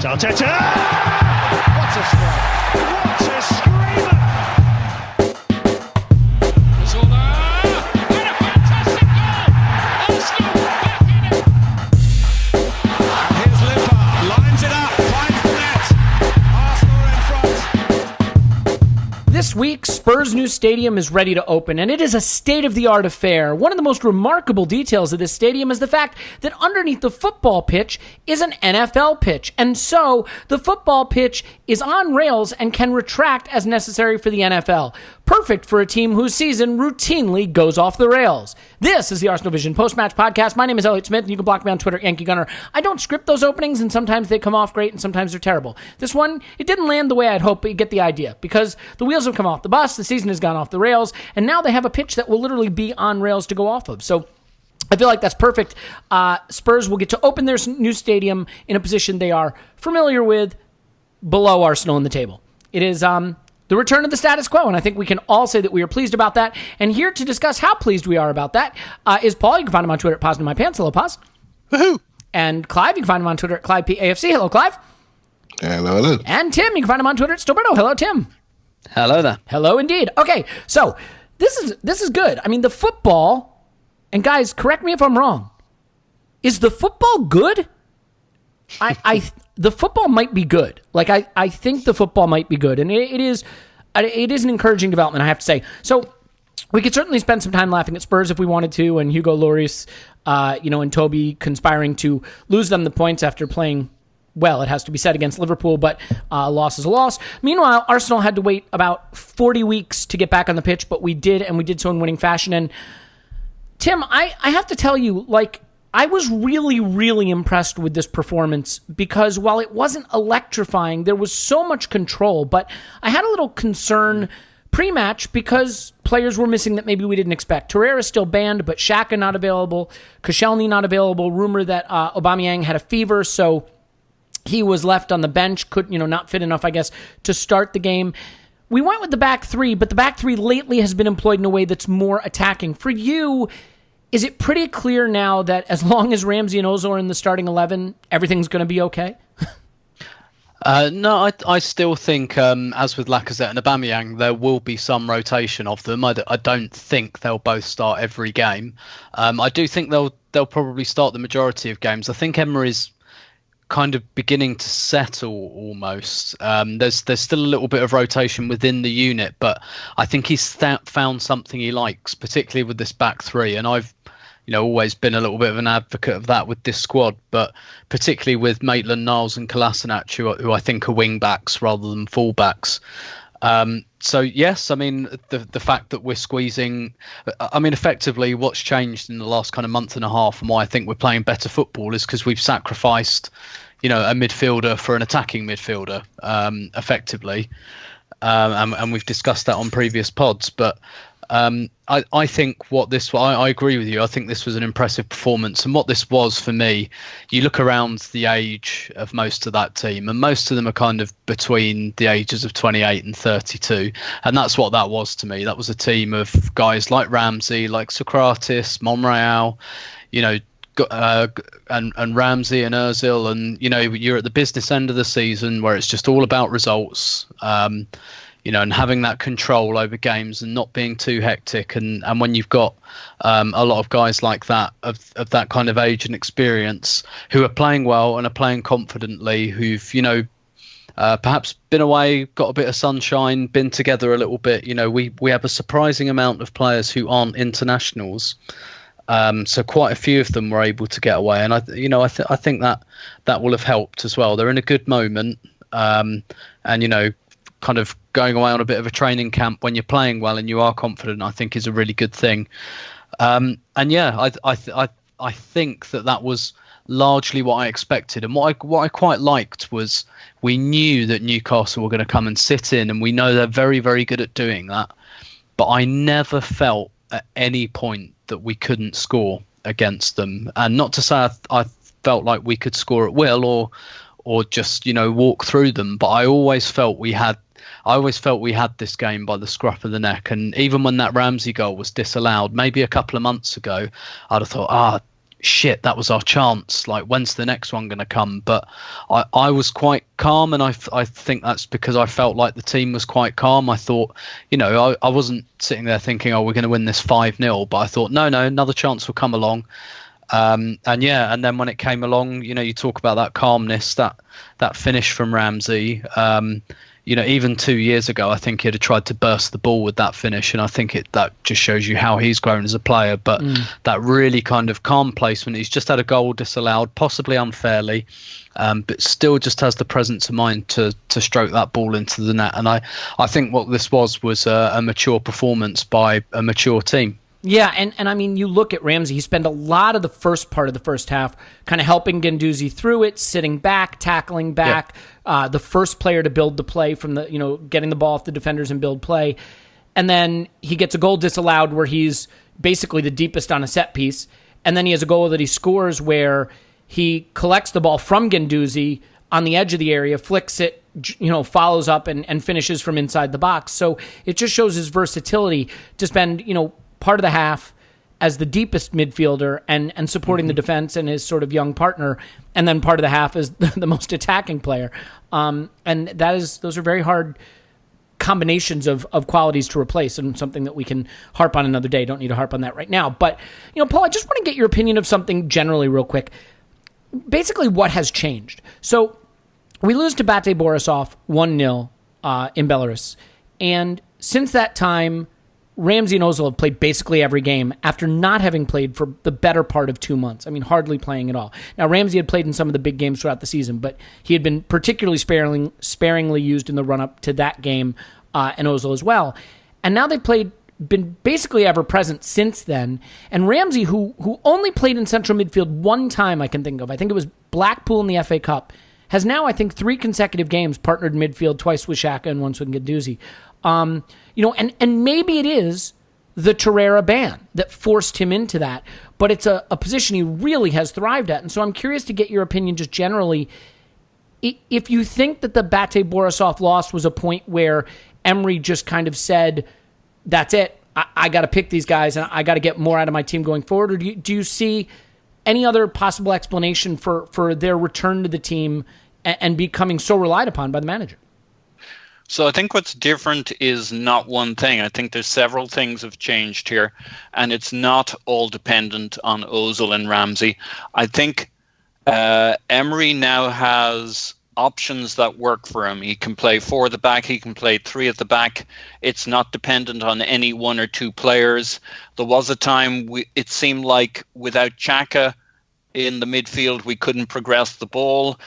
Arteta! What a strike! What a screamer! Zola! And a fantastic goal! Arsenal back in it! And here's Limpar, lines it up, finds the net. Arsenal in front. This week, Spurs' new stadium is ready to open, and it is a state-of-the-art affair. One of the most remarkable details of this stadium is the fact that underneath the football pitch is an NFL pitch, and so the football pitch is on rails and can retract as necessary for the NFL. Perfect for a team whose season routinely goes off the rails. This is the Arsenal Vision post-match podcast. My name is Elliot Smith, and you can block me on Twitter, Yankee Gunner. I don't script those openings, and sometimes they come off great, and sometimes they're terrible. This one, it didn't land the way I'd hoped, but you get the idea, because the wheels have come off the bus, the season has gone off the rails, and now they have a pitch that will literally be on rails to go off of. So I feel like that's perfect. Spurs will get to open their new stadium in a position they are familiar with, below Arsenal in the table. It is the return of the status quo, and I think we can all say that we are pleased about that. And here to discuss how pleased we are about that is Paul. You can find him on Twitter at Paz in My Pants. Hello, Paz. Woohoo! And Clive, you can find him on Twitter at ClivePAFC. Hello, Clive. Hello, hello. And Tim, you can find him on Twitter at Stillberto. Hello, Tim. Hello there. Hello, indeed. Okay, so this is good. I mean, the football, and guys, correct me if I'm wrong. Is the football good? The football might be good. Like, I think the football might be good, and it is an encouraging development, I have to say. So we could certainly spend some time laughing at Spurs if we wanted to, and Hugo Lloris, and Toby conspiring to lose them the points after playing well, it has to be said, against Liverpool, but a loss is a loss. Meanwhile, Arsenal had to wait about 40 weeks to get back on the pitch, but we did, and we did so in winning fashion. And Tim, I have to tell you, like, I was really, really impressed with this performance because while it wasn't electrifying, there was so much control, but I had a little concern pre-match because players were missing that maybe we didn't expect. Torreira's still banned, but Xhaka not available, Koscielny not available, rumor that Aubameyang had a fever, so he was left on the bench, not fit enough, I guess, to start the game. We went with the back three, but the back three lately has been employed in a way that's more attacking. For you, is it pretty clear now that as long as Ramsey and Ozil are in the starting 11, everything's going to be okay? No, I still think, as with Lacazette and Aubameyang, there will be some rotation of them. I don't think they'll both start every game. I do think they'll probably start the majority of games. I think Emery's kind of beginning to settle almost. There's still a little bit of rotation within the unit, but I think he's found something he likes, particularly with this back three. And I've always been a little bit of an advocate of that with this squad, but particularly with Maitland-Niles and Kolasinac, who I think are wing backs rather than full backs. So yes, I mean, the fact that we're squeezing, effectively what's changed in the last kind of month and a half and why I think we're playing better football is because we've sacrificed, a midfielder for an attacking midfielder, effectively. And we've discussed that on previous pods, but I think I agree with you. I think this was an impressive performance. And what this was for me, you look around the age of most of that team, and most of them are kind of between the ages of 28 and 32. And that's what that was to me. That was a team of guys like Ramsey, like Socrates, Monreal, and Ramsey and Ozil. And, you're at the business end of the season where it's just all about results. And having that control over games and not being too hectic. And when you've got a lot of guys like that, of that kind of age and experience, who are playing well and are playing confidently, who've, perhaps been away, got a bit of sunshine, been together a little bit. We have a surprising amount of players who aren't internationals. So quite a few of them were able to get away. And I think that will have helped as well. They're in a good moment. And, kind of going away on a bit of a training camp when you're playing well and you are confident, I think is a really good thing. And yeah, I think that was largely what I expected. And what I quite liked was we knew that Newcastle were going to come and sit in, and we know they're very, very good at doing that. But I never felt at any point that we couldn't score against them. And not to say I felt like we could score at will or just, walk through them. But I always felt we had this game by the scruff of the neck. And even when that Ramsey goal was disallowed, maybe a couple of months ago, I'd have thought, shit, that was our chance. Like, when's the next one going to come? But I was quite calm, and I think that's because I felt like the team was quite calm. I thought, I wasn't sitting there thinking, oh, we're going to win this 5-0, but I thought, no, another chance will come along. And then when it came along, you talk about that calmness, that finish from Ramsey. Even 2 years ago, I think he'd have tried to burst the ball with that finish, and I think that just shows you how he's grown as a player. But that really kind of calm placement, he's just had a goal disallowed, possibly unfairly, but still just has the presence of mind to stroke that ball into the net. And I think what this was a mature performance by a mature team. Yeah, and I mean, you look at Ramsey, he spent a lot of the first part of the first half kind of helping Guendouzi through it, sitting back, tackling back, the first player to build the play from the, getting the ball off the defenders and build play. And then he gets a goal disallowed where he's basically the deepest on a set piece. And then he has a goal that he scores where he collects the ball from Guendouzi on the edge of the area, flicks it, follows up and finishes from inside the box. So it just shows his versatility to spend, part of the half as the deepest midfielder and supporting the defense and his sort of young partner, and then part of the half as the most attacking player. And those are very hard combinations of qualities to replace, and something that we can harp on another day. Don't need to harp on that right now. But, Paul, I just want to get your opinion of something generally real quick. Basically, what has changed? So we lose to Bate Borisov 1-0 in Belarus. And since that time, Ramsey and Ozil have played basically every game after not having played for the better part of 2 months. I mean, hardly playing at all. Now, Ramsey had played in some of the big games throughout the season, but he had been particularly sparingly used in the run-up to that game, and Ozil as well. And now they've been basically ever-present since then. And Ramsey, who only played in central midfield one time I can think of, I think it was Blackpool in the FA Cup, has now, I think, 3 consecutive games partnered midfield, twice with Xhaka and once with Guendouzi. And maybe it is the Torreira ban that forced him into that, but it's a position he really has thrived at. And so I'm curious to get your opinion just generally. If you think that the Bate Borisov loss was a point where Emery just kind of said, that's it, I got to pick these guys and I got to get more out of my team going forward, or do you see any other possible explanation for their return to the team and becoming so relied upon by the manager? So I think what's different is not one thing. I think there's several things have changed here, and it's not all dependent on Ozil and Ramsey. I think Emery now has options that work for him. He can play 4 at the back, he can play 3 at the back. It's not dependent on any 1 or 2 players. There was a time it seemed like without Xhaka in the midfield, we couldn't progress the ball.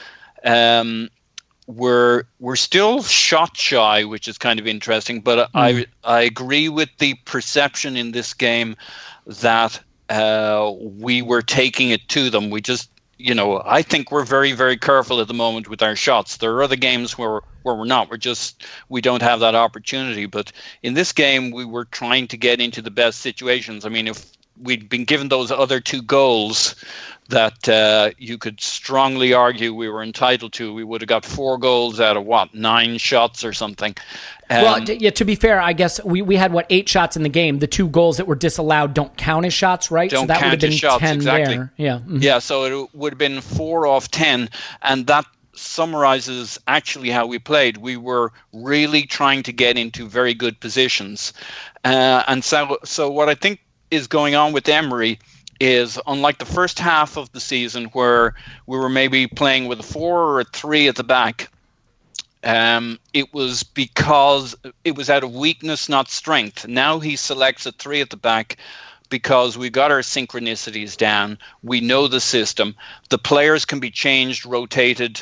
We're still shot shy, which is kind of interesting, but I agree with the perception in this game that we were taking it to them. We just, I think we're very, very careful at the moment with our shots. There are other games where we're not. We don't have that opportunity. But in this game, we were trying to get into the best situations. I mean, if we'd been given those other 2 goals that you could strongly argue we were entitled to, we would have got 4 goals out of 9 shots or something. To be fair, I guess we had 8 shots in the game. The 2 goals that were disallowed don't count as shots, right? Don't so that count would have been as shots, 10 exactly. there. Yeah. Mm-hmm. Yeah, so it would have been 4 off 10, and that summarizes actually how we played. We were really trying to get into very good positions. And so what I think is going on with Emery is, unlike the first half of the season where we were maybe playing with a 4 or a 3 at the back, it was because it was out of weakness, not strength. Now he selects a 3 at the back because we got our synchronicities down. We know the system. The players can be changed, rotated,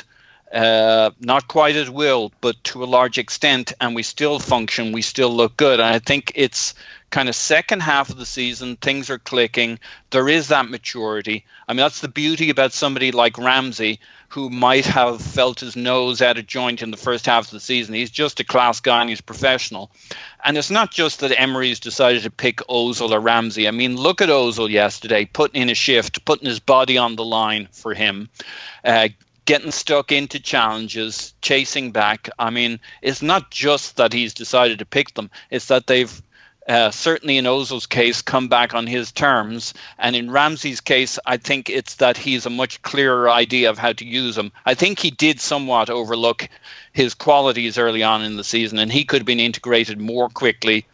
not quite at will, but to a large extent, and we still function. We still look good. And I think it's kind of second half of the season, things are clicking. There is that maturity. I mean, that's the beauty about somebody like Ramsey, who might have felt his nose out of joint in the first half of the season. He's just a class guy and he's professional. And it's not just that Emery's decided to pick Ozil or Ramsey. I mean, look at Ozil yesterday, putting in a shift, putting his body on the line for him, getting stuck into challenges, chasing back. I mean, it's not just that he's decided to pick them. It's that they've certainly in Ozil's case, come back on his terms. And in Ramsey's case, I think it's that he's a much clearer idea of how to use him. I think he did somewhat overlook his qualities early on in the season, and he could have been integrated more quickly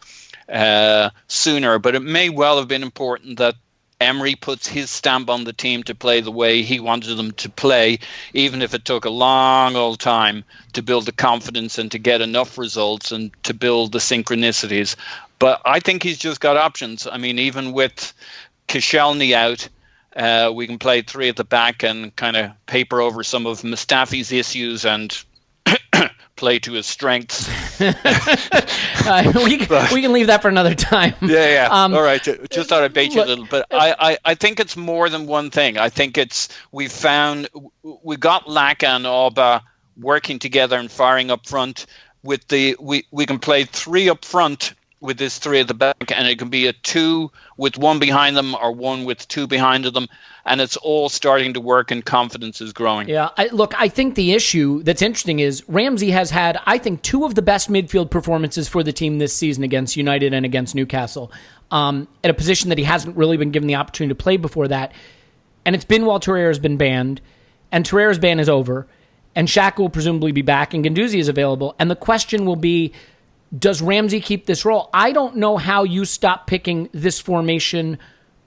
sooner. But it may well have been important that Emery puts his stamp on the team to play the way he wanted them to play, even if it took a long old time to build the confidence and to get enough results and to build the synchronicities. But I think he's just got options. I mean, even with Koscielny out, we can play three at the back and kind of paper over some of Mustafi's issues and play to his strengths. We can leave that for another time. Yeah. All right. Just thought I'd bait you a little. But I think it's more than one thing. I think it's we got Laka and Auba working together and firing up front. We can play three up front with this three at the back, and it can be a two with one behind them or one with two behind them, and it's all starting to work and confidence is growing. Yeah, I think the issue that's interesting is Ramsey has had, I think, two of the best midfield performances for the team this season against United and against Newcastle, at a position that he hasn't really been given the opportunity to play before that, and it's been while Torreira's been banned, and Torreira's ban is over, and Xhaka will presumably be back, and Guendouzi is available, and the question will be, does Ramsey keep this role? I don't know how you stop picking this formation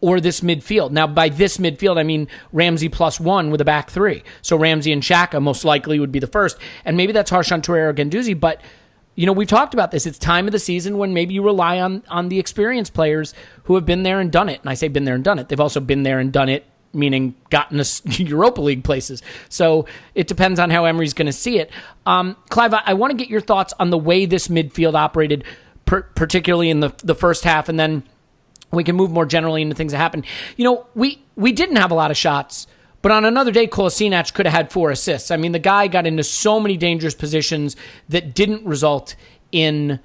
or this midfield. Now, by this midfield, I mean Ramsey plus one with a back three. So Ramsey and Xhaka most likely would be the first. And maybe that's harsh on Torreira or Guendouzi, but we've talked about this. It's time of the season when maybe you rely on the experienced players who have been there and done it. And I say been there and done it. They've also been there and done it, meaning gotten us Europa League places. So it depends on how Emery's going to see it. Clive, I want to get your thoughts on the way this midfield operated, particularly in the first half, and then we can move more generally into things that happened. We didn't have a lot of shots, but on another day, Kolasinac could have had 4 assists. I mean, the guy got into so many dangerous positions that didn't result in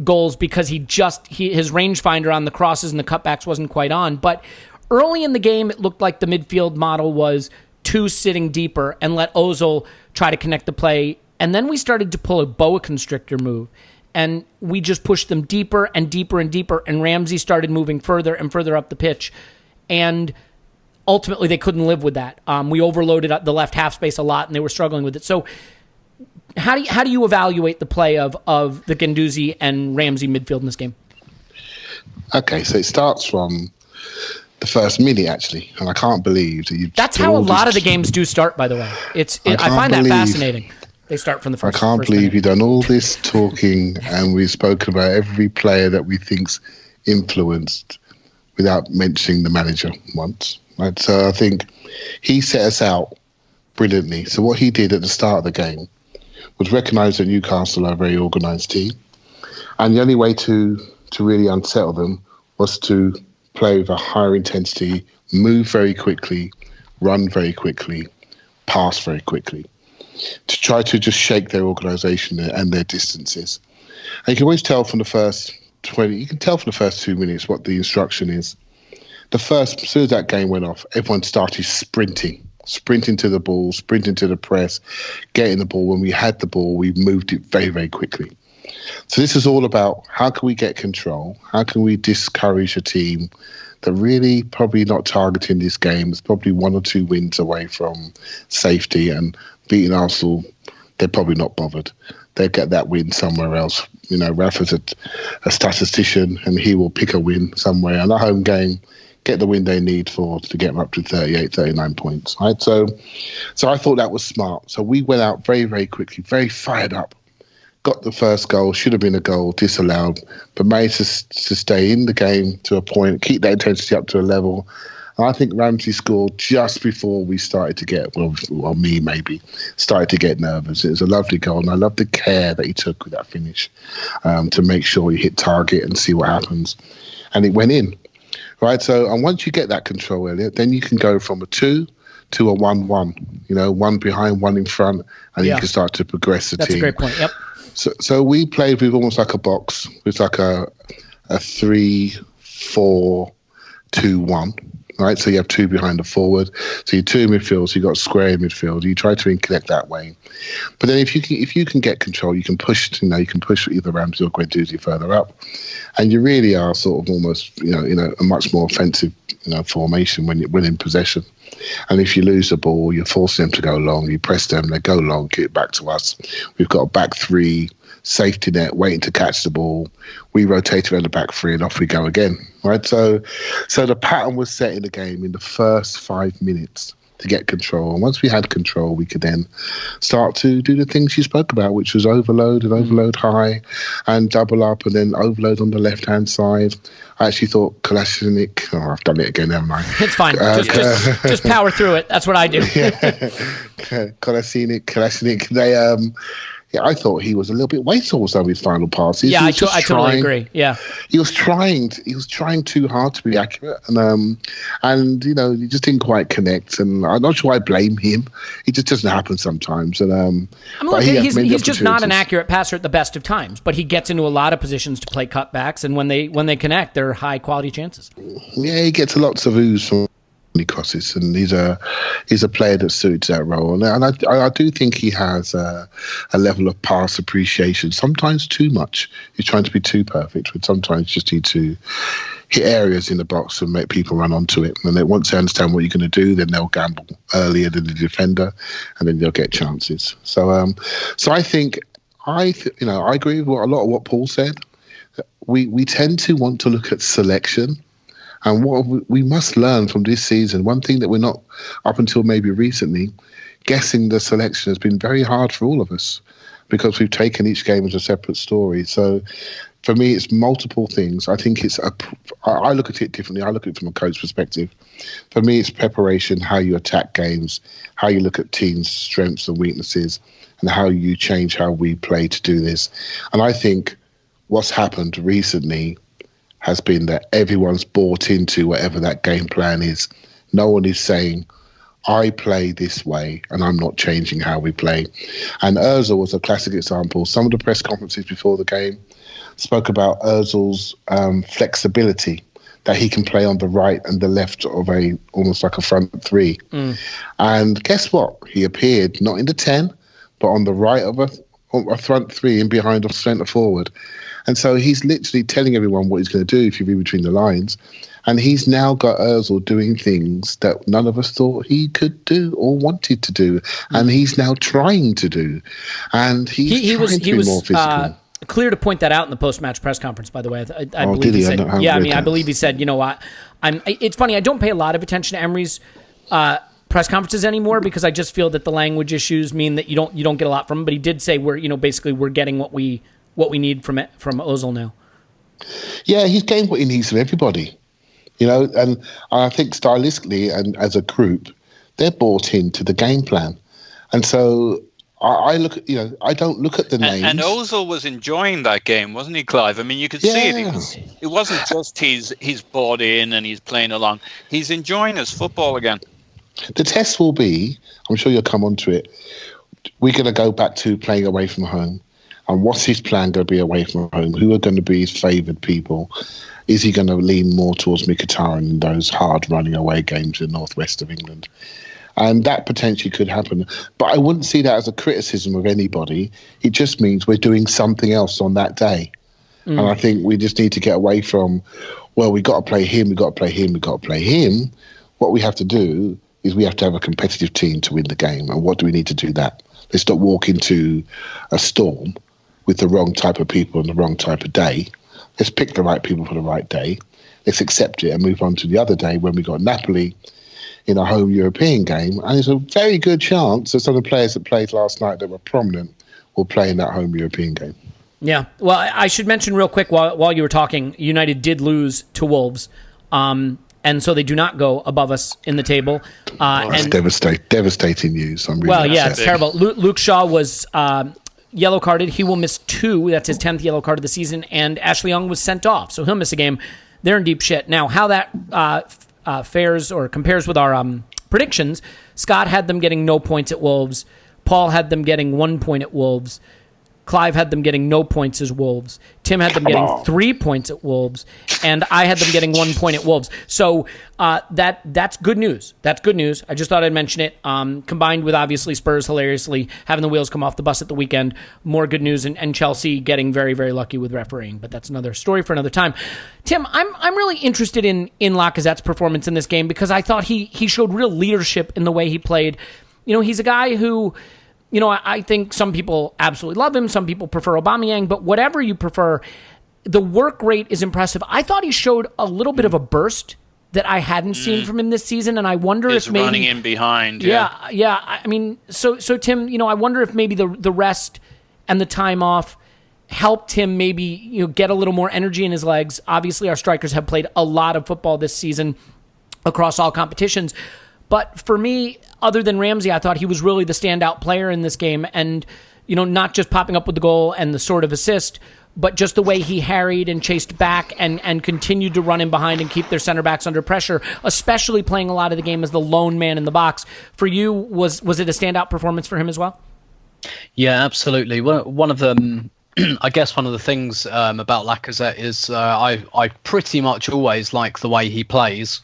goals because his rangefinder on the crosses and the cutbacks wasn't quite on. But early in the game, it looked like the midfield model was 2 sitting deeper and let Ozil try to connect the play. And then we started to pull a boa constrictor move. And we just pushed them deeper and deeper and deeper. And Ramsey started moving further and further up the pitch. And ultimately, they couldn't live with that. We overloaded the left half space a lot, and they were struggling with it. So how do you evaluate the play of the Guendouzi and Ramsey midfield in this game? Okay, so it starts from the first minute, actually, and I can't believe that you. That's how a lot of the games do start, by the way. I find that fascinating. They start from the first. I can't believe you've done all this talking, and we've spoken about every player that we think's influenced without mentioning the manager once. Right? So I think he set us out brilliantly. So what he did at the start of the game was recognise that Newcastle are a very organised team, and the only way to really unsettle them was to play with a higher intensity, move very quickly, run very quickly, pass very quickly, to try to just shake their organisation and their distances. And you can always tell from the first 2 minutes what the instruction is. As soon as that game went off, everyone started sprinting to the ball, sprinting to the press, getting the ball. When we had the ball, we moved it very, very quickly. So this is all about how can we get control? How can we discourage a team that really probably not targeting this game? It's probably 1 or 2 wins away from safety, and beating Arsenal, they're probably not bothered. They'll get that win somewhere else. Rafa's a statistician, and he will pick a win somewhere in a home game, get the win they need to get them up to 38, 39 points. Right? So I thought that was smart. So we went out very, very quickly, very fired up. Got the first goal, should have been a goal, disallowed, but managed to stay in the game to a point, keep that intensity up to a level. And I think Ramsey scored just before we started to get, started to get nervous. It was a lovely goal, and I love the care that he took with that finish to make sure he hit target and see what happens. And it went in. Right, so and once you get that control, Elliot, then you can go from a 2 to a 1-1. 1 behind, 1 in front, and you can start to progress the team. That's a great point. Yep. So we played with almost like a box. It's like a 3-4-2-1. right? So you have two behind the forward. So you two in midfield, so you got square in midfield. You try to connect that way. But then if you can get control, you can push, you can push either Ramsey or Guendouzi further up. And you really are sort of almost, a much more offensive, formation when you're winning possession. And if you lose the ball, you're forcing them to go long. You press them, they go long, get it back to us. We've got a back three, safety net, waiting to catch the ball. We rotate around the back three and off we go again, right? So the pattern was set in the game in the first 5 minutes to get control. And once we had control, we could then start to do the things you spoke about, which was overload and overload high and double up and then overload on the left-hand side. I actually thought Kolasinac, I've done it again, haven't I? It's fine. Just power through it. That's what I do. Kolasinac, I thought he was a little bit wasteful with some of his final passes. Yeah, I totally agree. Yeah, he was trying too hard to be accurate, and he just didn't quite connect. And I'm not sure I blame him. It just doesn't happen sometimes. And he's just not an accurate passer at the best of times. But he gets into a lot of positions to play cutbacks, and when they connect, they're high quality chances. Yeah, he gets lots of ooze from crosses, and he's a player that suits that role, and I do think he has a level of pass appreciation, sometimes too much. He's trying to be too perfect, but sometimes you just need to hit areas in the box and make people run onto it, and then once they understand what you're going to do, then they'll gamble earlier than the defender, and then they'll get chances. So I think I agree with a lot of what Paul said. We tend to want to look at selection. And what we must learn from this season, one thing that we're not, up until maybe recently, guessing the selection has been very hard for all of us because we've taken each game as a separate story. So for me, it's multiple things. I think I look at it differently. I look at it from a coach perspective. For me, it's preparation, how you attack games, how you look at teams' strengths and weaknesses, and how you change how we play to do this. And I think what's happened recently has been that everyone's bought into whatever that game plan is. No one is saying, I play this way and I'm not changing how we play. And Ozil was a classic example. Some of the press conferences before the game spoke about Ozil's flexibility, that he can play on the right and the left of almost like a front three. And guess what? He appeared not in the 10, but on the right of a front three and behind a centre forward. And so he's literally telling everyone what he's going to do if you read between the lines. And he's now got Ozil doing things that none of us thought he could do or wanted to do. And he's now trying to do. And he was more physical. Clear to point that out in the post-match press conference, by the way. I believe he said, I believe he said, it's funny, I don't pay a lot of attention to Emery's press conferences anymore because I just feel that the language issues mean that you don't get a lot from him. But he did say we're getting what we need from Ozil now. Yeah, he's getting what he needs from everybody, and I think stylistically and as a group, they're bought into the game plan. And so I look at, I don't look at the names. And Ozil was enjoying that game, wasn't he, Clive? I mean, you could see it. It wasn't just he's bought in and he's playing along. He's enjoying his football again. The test will be, I'm sure you'll come on to it, we're going to go back to playing away from home. And what's his plan going to be away from home? Who are going to be his favoured people? Is he going to lean more towards Mkhitaryan in those hard running away games in the northwest of England? And that potentially could happen. But I wouldn't see that as a criticism of anybody. It just means we're doing something else on that day. And I think we just need to get away from, well, we got to play him, we got to play him, we got to play him. What we have to do is we have to have a competitive team to win the game. And what do we need to do that? Let's not walk into a storm with the wrong type of people on the wrong type of day. Let's pick the right people for the right day. Let's accept it and move on to the other day when we got Napoli in a home European game. And there's a very good chance that some of the players that played last night that were prominent will play in that home European game. Yeah. Well, I should mention real quick while you were talking, United did lose to Wolves. And so they do not go above us in the table. That's devastating news. I'm really upset. It's terrible. Luke Shaw was yellow carded. He will miss 2. That's his 10th yellow card of the season. And Ashley Young was sent off, so he'll miss a game. They're in deep shit. Now, how that fares or compares with our predictions, Scott had them getting no points at Wolves. Paul had them getting 1 point at Wolves. Clive had them getting no points as Wolves. Tim had them getting 3 points at Wolves, and I had them getting 1 point at Wolves. So that's good news. That's good news. I just thought I'd mention it. Combined with obviously Spurs hilariously having the wheels come off the bus at the weekend, more good news, and Chelsea getting very, very lucky with refereeing. But that's another story for another time. Tim, I'm really interested in Lacazette's performance in this game because I thought he showed real leadership in the way he played. He's a guy who, I think some people absolutely love him. Some people prefer Aubameyang, but whatever you prefer, the work rate is impressive. I thought he showed a little bit of a burst that I hadn't seen from him this season, and I wonder if maybe running in behind. Yeah. I mean, so Tim, I wonder if maybe the rest and the time off helped him maybe get a little more energy in his legs. Obviously, our strikers have played a lot of football this season across all competitions. But for me, other than Ramsey, I thought he was really the standout player in this game. And, not just popping up with the goal and the sort of assist, but just the way he harried and chased back and continued to run in behind and keep their center backs under pressure, especially playing a lot of the game as the lone man in the box. For you, was it a standout performance for him as well? Yeah, absolutely. One of them, I guess one of the things about Lacazette is I pretty much always like the way he plays.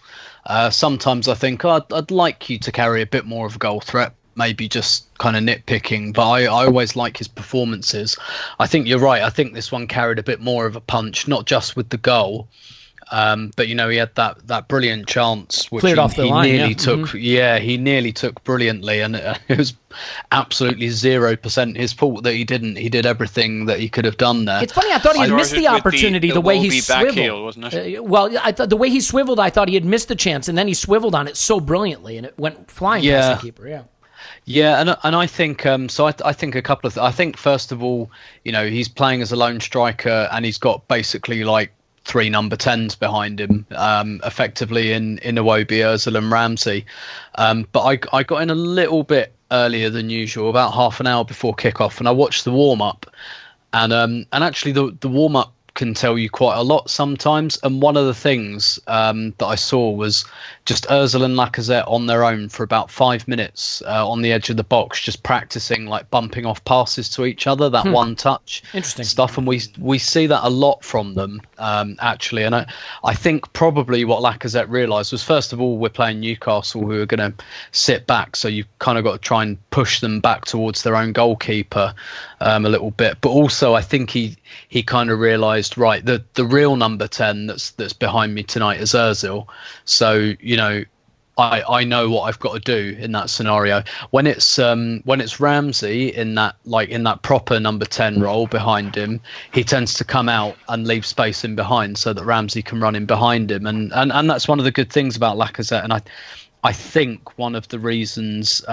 Sometimes I think I'd like you to carry a bit more of a goal threat, maybe just kind of nitpicking, but I always like his performances. I think you're right. I think this one carried a bit more of a punch, not just with the goal, but he had that brilliant chance which cleared off the line. Nearly took. Yeah, he nearly took brilliantly, and it was absolutely 0% his fault that he didn't. He did everything that he could have done there. It's funny. I thought he had missed the opportunity the way he swiveled. Heel, wasn't it? I thought the way he swiveled, I thought he had missed the chance, and then he swiveled on it so brilliantly, and it went flying past the keeper. Yeah. Yeah, and I think so. I think a couple of. I think first of all, he's playing as a lone striker, and he's got basically like 3 number 10s behind him, effectively in Iwobi, Ozil and Ramsey. But I got in a little bit earlier than usual, about half an hour before kickoff, and I watched the warm up, and actually the warm up can tell you quite a lot sometimes. And one of the things that I saw was just Ozil and Lacazette on their own for about 5 minutes on the edge of the box, just practicing like bumping off passes to each other, that one touch stuff. And we see that a lot from them, actually. And I think probably what Lacazette realised was, first of all, we're playing Newcastle, who are going to sit back, so you've kind of got to try and push them back towards their own goalkeeper a little bit. But also I think he kind of realised, right, the real number 10 that's behind me tonight is Ozil. So I know what I've got to do in that scenario. When it's Ramsey in that proper number 10 role behind him, he tends to come out and leave space in behind so that Ramsey can run in behind him, and that's one of the good things about Lacazette. And I think one of the reasons,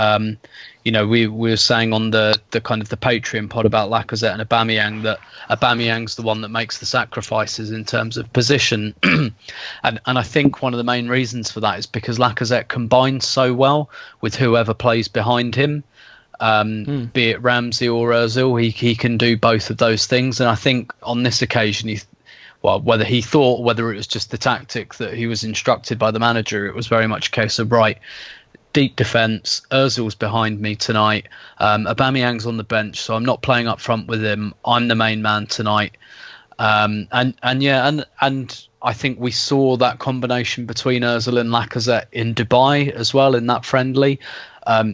we were saying on the kind of the Patreon pod about Lacazette and Aubameyang, that Aubameyang's the one that makes the sacrifices in terms of position. and I think one of the main reasons for that is because Lacazette combines so well with whoever plays behind him, be it Ramsey or Ozil. He can do both of those things. And I think on this occasion, whether it was just the tactic that he was instructed by the manager, it was very much a case of, right, deep defence, Ozil's behind me tonight, Aubameyang's on the bench, so I'm not playing up front with him, I'm the main man tonight. And I think we saw that combination between Ozil and Lacazette in Dubai as well, in that friendly. That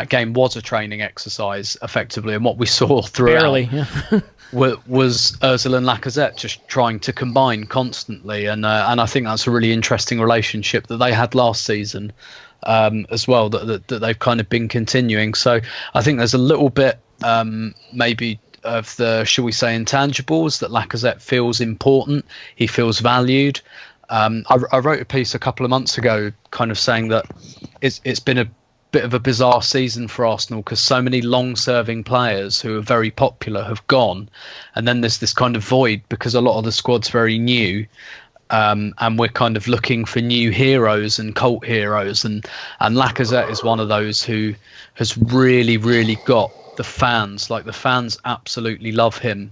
game was a training exercise effectively, and what we saw throughout was Ozil and Lacazette just trying to combine constantly, and I think that's a really interesting relationship that they had last season as well, that they've kind of been continuing. So I think there's a little bit maybe of the, shall we say, intangibles that Lacazette feels important, he feels valued. I wrote a piece a couple of months ago kind of saying that it's been a bit of a bizarre season for Arsenal because so many long-serving players who are very popular have gone, and then there's this kind of void because a lot of the squad's very new, and we're kind of looking for new heroes and cult heroes, and Lacazette is one of those who has really, really got the fans. Like, the fans absolutely love him.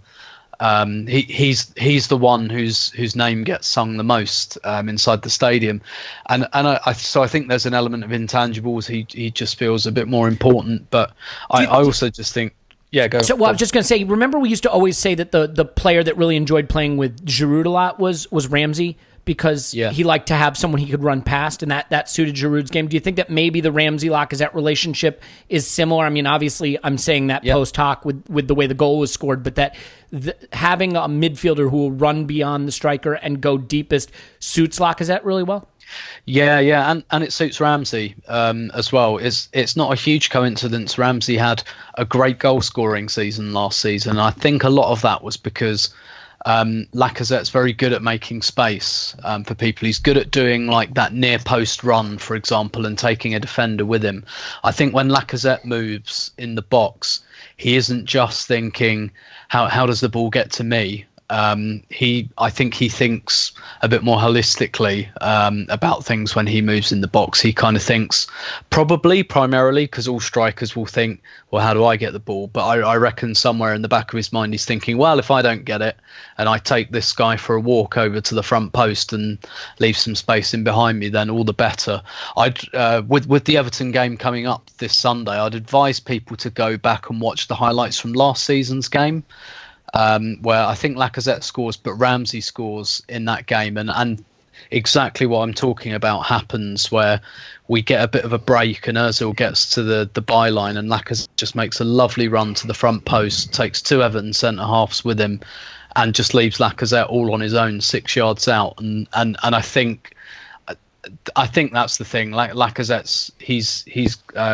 He's the one whose name gets sung the most inside the stadium, and I think there's an element of intangibles. He just feels a bit more important, but I also just think. Yeah, go. So, well, I was just going to say, remember we used to always say that the player that really enjoyed playing with Giroud a lot was Ramsey, because he liked to have someone he could run past, and that suited Giroud's game. Do you think that maybe the Ramsey-Lacazette relationship is similar? I mean, obviously, I'm saying that post hoc with the way the goal was scored, but that having a midfielder who will run beyond the striker and go deepest suits Lacazette really well? Yeah, and it suits Ramsey as well. It's not a huge coincidence. Ramsey had a great goal scoring season last season. I think a lot of that was because Lacazette's very good at making space for people. He's good at doing like that near post run, for example, and taking a defender with him. I think when Lacazette moves in the box, he isn't just thinking, how does the ball get to me? I think he thinks a bit more holistically about things when he moves in the box. He kind of thinks, probably primarily because all strikers will think, well, how do I get the ball? But I reckon somewhere in the back of his mind he's thinking, well, if I don't get it and I take this guy for a walk over to the front post and leave some space in behind me, then all the better. With the Everton game coming up this Sunday, I'd advise people to go back and watch the highlights from last season's game. Where I think Lacazette scores, but Ramsey scores in that game. And exactly what I'm talking about happens, where we get a bit of a break and Ozil gets to the byline and Lacazette just makes a lovely run to the front post, takes two Everton centre-halves with him and just leaves Lacazette all on his own 6 yards out. And I think that's the thing. Like Lacazette's, he's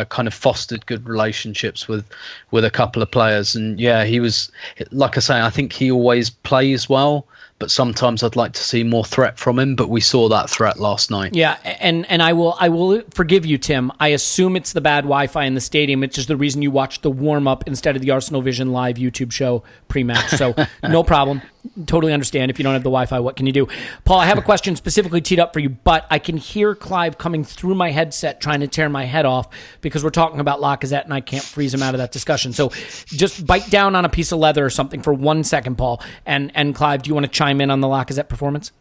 kind of fostered good relationships with a couple of players, and he was, like I say, I think he always plays well, but sometimes I'd like to see more threat from him. But we saw that threat last night. Yeah, and I will forgive you, Tim. I assume it's the bad Wi-Fi in the stadium, which is the reason you watched the warm up instead of the Arsenal Vision live YouTube show pre-match. So no problem. Totally understand. If you don't have the Wi-Fi, what can you do? Paul, I have a question specifically teed up for you, but I can hear Clive coming through my headset trying to tear my head off because we're talking about Lacazette and I can't freeze him out of that discussion. So just bite down on a piece of leather or something for 1 second, Paul. And Clive, do you want to chime in on the Lacazette performance?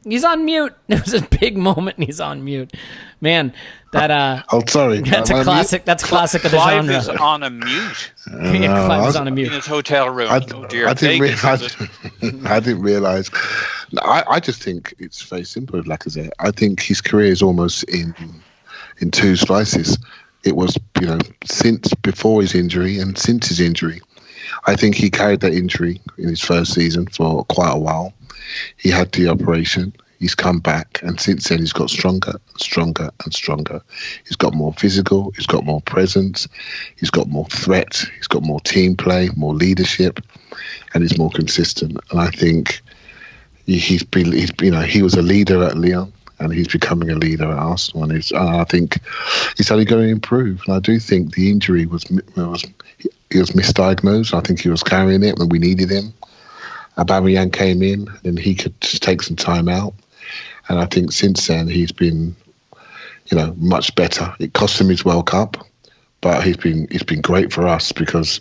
He's on mute. It was a big moment and he's on mute. Man, that sorry. That's a classic. That's a classic of the Clive genre. is on a mute Clive is on a mute in his hotel room. I didn't realise. I just think it's very simple with Lacazette. I think his career is almost in two slices. It was, since before his injury and since his injury. I think he carried that injury in his first season for quite a while. He had the operation. He's come back, and since then he's got stronger and stronger and stronger. He's got more physical. He's got more presence. He's got more threat. He's got more team play, more leadership, and he's more consistent. And I think he was a leader at Lyon, and he's becoming a leader at Arsenal. And I think he's only going to improve. And I do think the injury was misdiagnosed. I think he was carrying it when we needed him. Aubameyang came in and he could just take some time out. And I think since then he's been, much better. It cost him his World Cup, but he's been great for us because,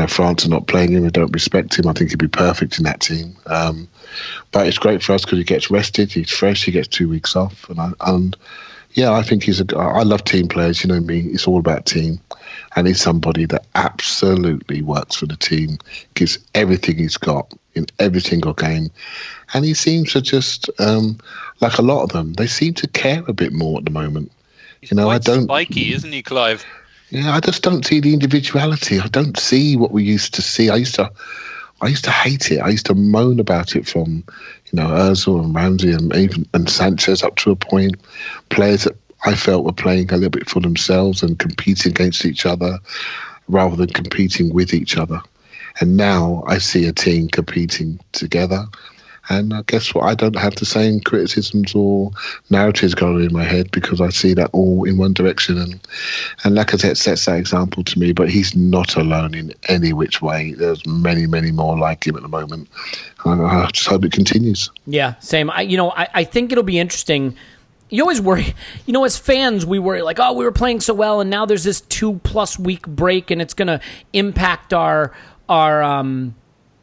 France are not playing him. They don't respect him. I think he'd be perfect in that team. But it's great for us because he gets rested. He's fresh. He gets 2 weeks off. I think I love team players. You know me. It's all about team. And he's somebody that absolutely works for the team, gives everything he's got in every single game. And he seems to just, like a lot of them, they seem to care a bit more at the moment. He's quite spiky, isn't he, Clive? Yeah, I just don't see the individuality. I don't see what we used to see. I used to hate it. I used to moan about it from, Ozil and Ramsey and Sanchez up to a point. Players that I felt were playing a little bit for themselves and competing against each other rather than competing with each other. And now I see a team competing together. And guess what? I don't have the same criticisms or narratives going in my head because I see that all in one direction. And Lacazette sets that example to me, but he's not alone in any which way. There's many, many more like him at the moment. And I just hope it continues. Yeah, same. I think it'll be interesting. You always worry, as fans, we worry like, we were playing so well and now there's this 2+ week break and it's going to impact our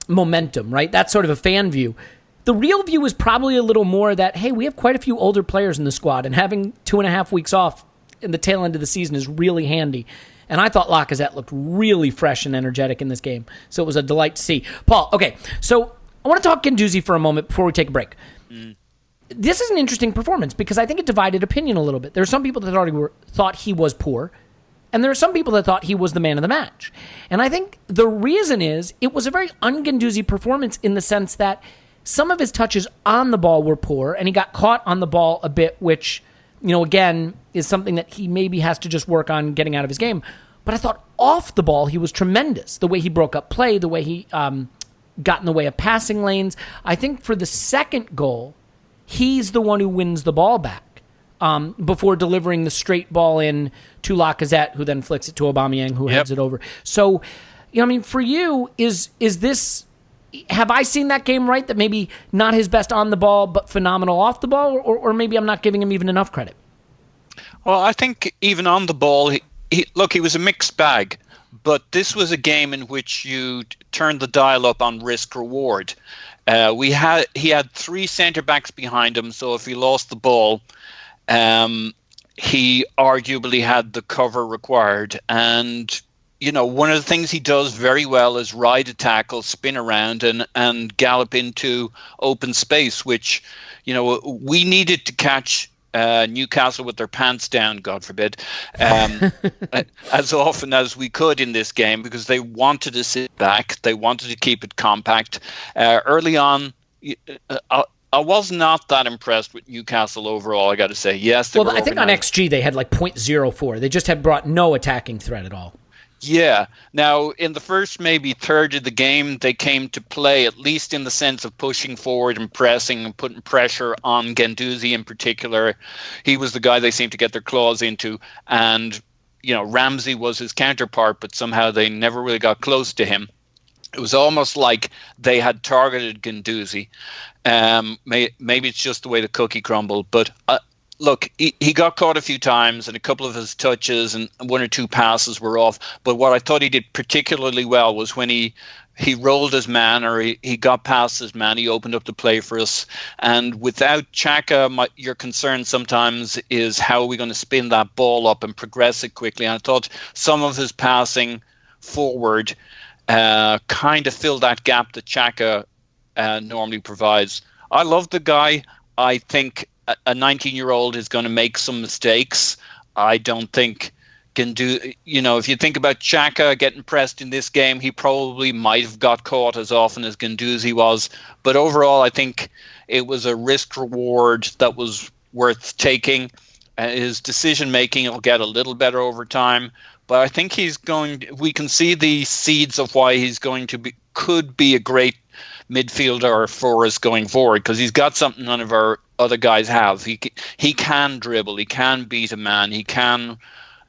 momentum, right? That's sort of a fan view. The real view is probably a little more that, hey, we have quite a few older players in the squad and having 2.5 weeks off in the tail end of the season is really handy. And I thought Lacazette looked really fresh and energetic in this game. So it was a delight to see. Paul, okay, so I want to talk Guendouzi for a moment before we take a break. This is an interesting performance because I think it divided opinion a little bit. There are some people that thought he was poor, and there are some people that thought he was the man of the match. And I think the reason is it was a very un-Guendouzi performance in the sense that some of his touches on the ball were poor, and he got caught on the ball a bit, which, again, is something that he maybe has to just work on getting out of his game. But I thought off the ball he was tremendous. The way he broke up play, the way he got in the way of passing lanes. I think for the second goal, he's the one who wins the ball back before delivering the straight ball in to Lacazette, who then flicks it to Aubameyang, who heads it over. So, for you, is this... Have I seen that game right? That maybe not his best on the ball, but phenomenal off the ball? Or maybe I'm not giving him even enough credit? Well, I think even on the ball, he was a mixed bag. But this was a game in which you turned the dial up on risk-reward. He had 3 centre-backs behind him, so if he lost the ball, he arguably had the cover required. And, one of the things he does very well is ride a tackle, spin around, and gallop into open space, which, we needed to catch Newcastle with their pants down, God forbid, as often as we could in this game, because they wanted to sit back. They wanted to keep it compact. Early on, I was not that impressed with Newcastle overall, I got to say. Yes, they were I think on XG they had like 0.04. They just had brought no attacking threat at all. Yeah. Now, in the first maybe third of the game, they came to play, at least in the sense of pushing forward and pressing and putting pressure on Guendouzi in particular. He was the guy they seemed to get their claws into. And, Ramsey was his counterpart, but somehow they never really got close to him. It was almost like they had targeted Guendouzi. Maybe it's just the way the cookie crumbled, but... Look, he got caught a few times, and a couple of his touches and 1 or 2 passes were off. But what I thought he did particularly well was when he rolled his man, or he got past his man, he opened up the play for us. And without Xhaka, your concern sometimes is how are we going to spin that ball up and progress it quickly. And I thought some of his passing forward kind of filled that gap that Xhaka normally provides. I love the guy. I think a 19-year-old is going to make some mistakes. I don't think Guendouzi, if you think about Xhaka getting pressed in this game, he probably might have got caught as often as Guendouzi was. But overall, I think it was a risk-reward that was worth taking. His decision-making will get a little better over time. But I think we can see the seeds of why he's could be a great midfielder for us going forward, because he's got something none of our other guys have. He can dribble, he can beat a man, he can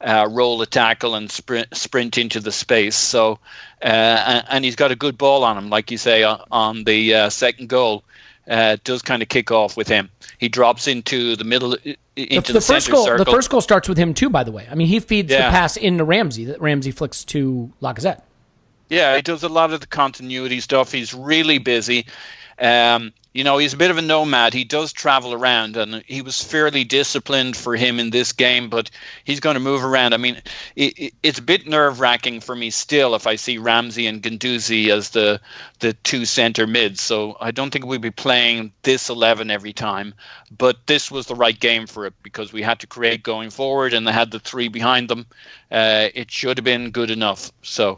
roll a tackle and sprint into the space. So and he's got a good ball on him, like you say on the second goal. It does kind of kick off with him. He drops into the middle, into the center circle. The first goal starts with him too, by the way. I mean, he feeds the pass into Ramsey that Ramsey flicks to Lacazette. Yeah, he does a lot of the continuity stuff. He's really busy. He's a bit of a nomad. He does travel around, and he was fairly disciplined for him in this game, but he's going to move around. I mean, it's a bit nerve-wracking for me still if I see Ramsey and Guendouzi as the 2 centre mids. So I don't think we'll be playing this 11 every time, but this was the right game for it because we had to create going forward, and they had the 3 behind them. It should have been good enough.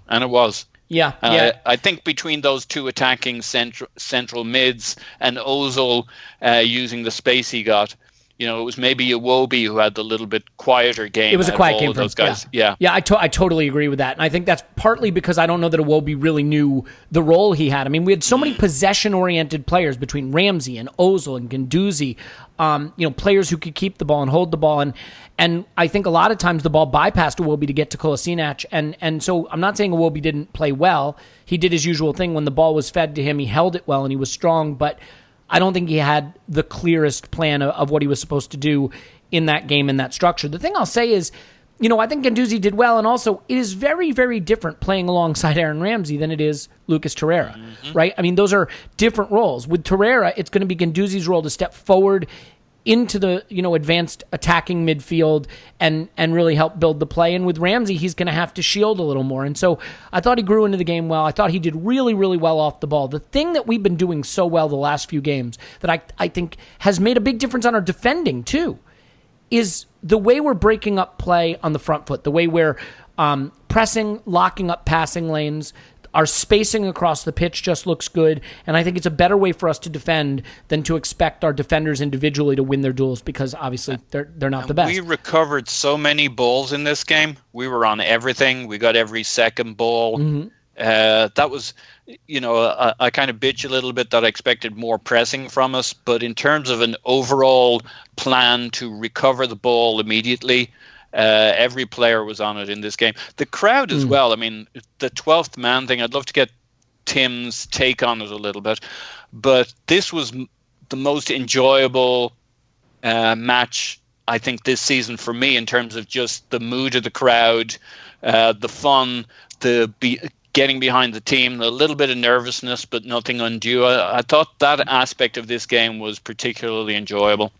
And it was. Yeah. I think between those 2 attacking central mids and Ozil using the space he got, it was maybe Iwobi who had the little bit quieter game. It was a quiet game for those guys. Yeah. I totally agree with that. And I think that's partly because I don't know that Iwobi really knew the role he had. I mean, we had so many possession-oriented players between Ramsey and Ozil and Guendouzi, players who could keep the ball and hold the ball. And I think a lot of times the ball bypassed Iwobi to get to Kolasinac. And so I'm not saying Iwobi didn't play well. He did his usual thing. When the ball was fed to him, he held it well and he was strong. But I don't think he had the clearest plan of what he was supposed to do in that game, in that structure. The thing I'll say is, I think Guendouzi did well. And also, it is very, very different playing alongside Aaron Ramsey than it is Lucas Torreira, right? I mean, those are different roles. With Torreira, it's going to be Guendouzi's role to step forward into the advanced attacking midfield and really help build the play. And with Ramsey, he's going to have to shield a little more. And so I thought he grew into the game well. I thought he did really, really well off the ball. The thing that we've been doing so well the last few games that I think has made a big difference on our defending too is the way we're breaking up play on the front foot, the way we're pressing, locking up passing lanes. Our spacing across the pitch just looks good, and I think it's a better way for us to defend than to expect our defenders individually to win their duels, because obviously they're not the best. We recovered so many balls in this game. We were on everything. We got every second ball. Mm-hmm. That was, I kind of bitch a little bit that I expected more pressing from us, but in terms of an overall plan to recover the ball immediately, every player was on it in this game. The crowd as well. I mean, the 12th man thing, I'd love to get Tim's take on it a little bit. But this was the most enjoyable match, I think, this season for me in terms of just the mood of the crowd, the fun, getting behind the team, a little bit of nervousness, but nothing undue. I thought that aspect of this game was particularly enjoyable.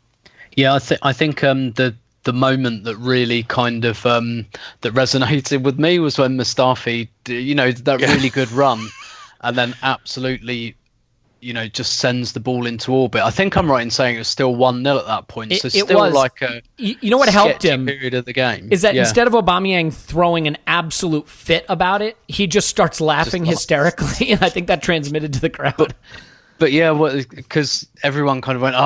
Yeah, I think the moment that really kind of that resonated with me was when Mustafi, that really good run, and then absolutely, just sends the ball into orbit. I think I'm right in saying it was still 1-0 at that point. So still was like a what helped him period of the game is that instead of Aubameyang throwing an absolute fit about it, he just starts laughing hysterically, and I think that transmitted to the crowd. But yeah, because everyone kind of went,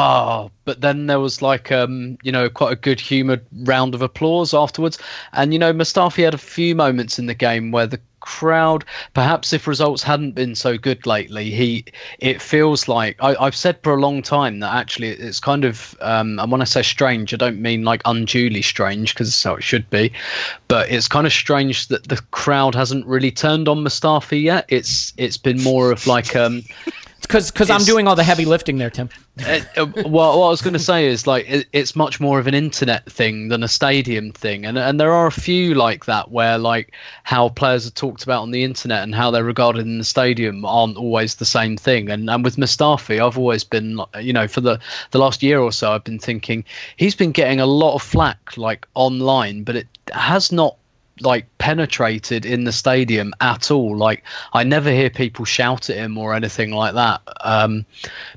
but then there was like, quite a good humoured round of applause afterwards. And, Mustafi had a few moments in the game where the crowd, perhaps if results hadn't been so good lately, it feels like, I've said for a long time that actually it's kind of, and when I say strange, I don't mean like unduly strange, because it's how it should be, but it's kind of strange that the crowd hasn't really turned on Mustafi yet. It's been more of like... Because I'm doing all the heavy lifting there, Tim. Well, what I was going to say is like it's much more of an internet thing than a stadium thing, and there are a few like that where like how players are talked about on the internet and how they're regarded in the stadium aren't always the same thing. And with Mustafi, I've always been for the last year or so, I've been thinking he's been getting a lot of flack like online, but it has not like penetrated in the stadium at all. Like I never hear people shout at him or anything like that.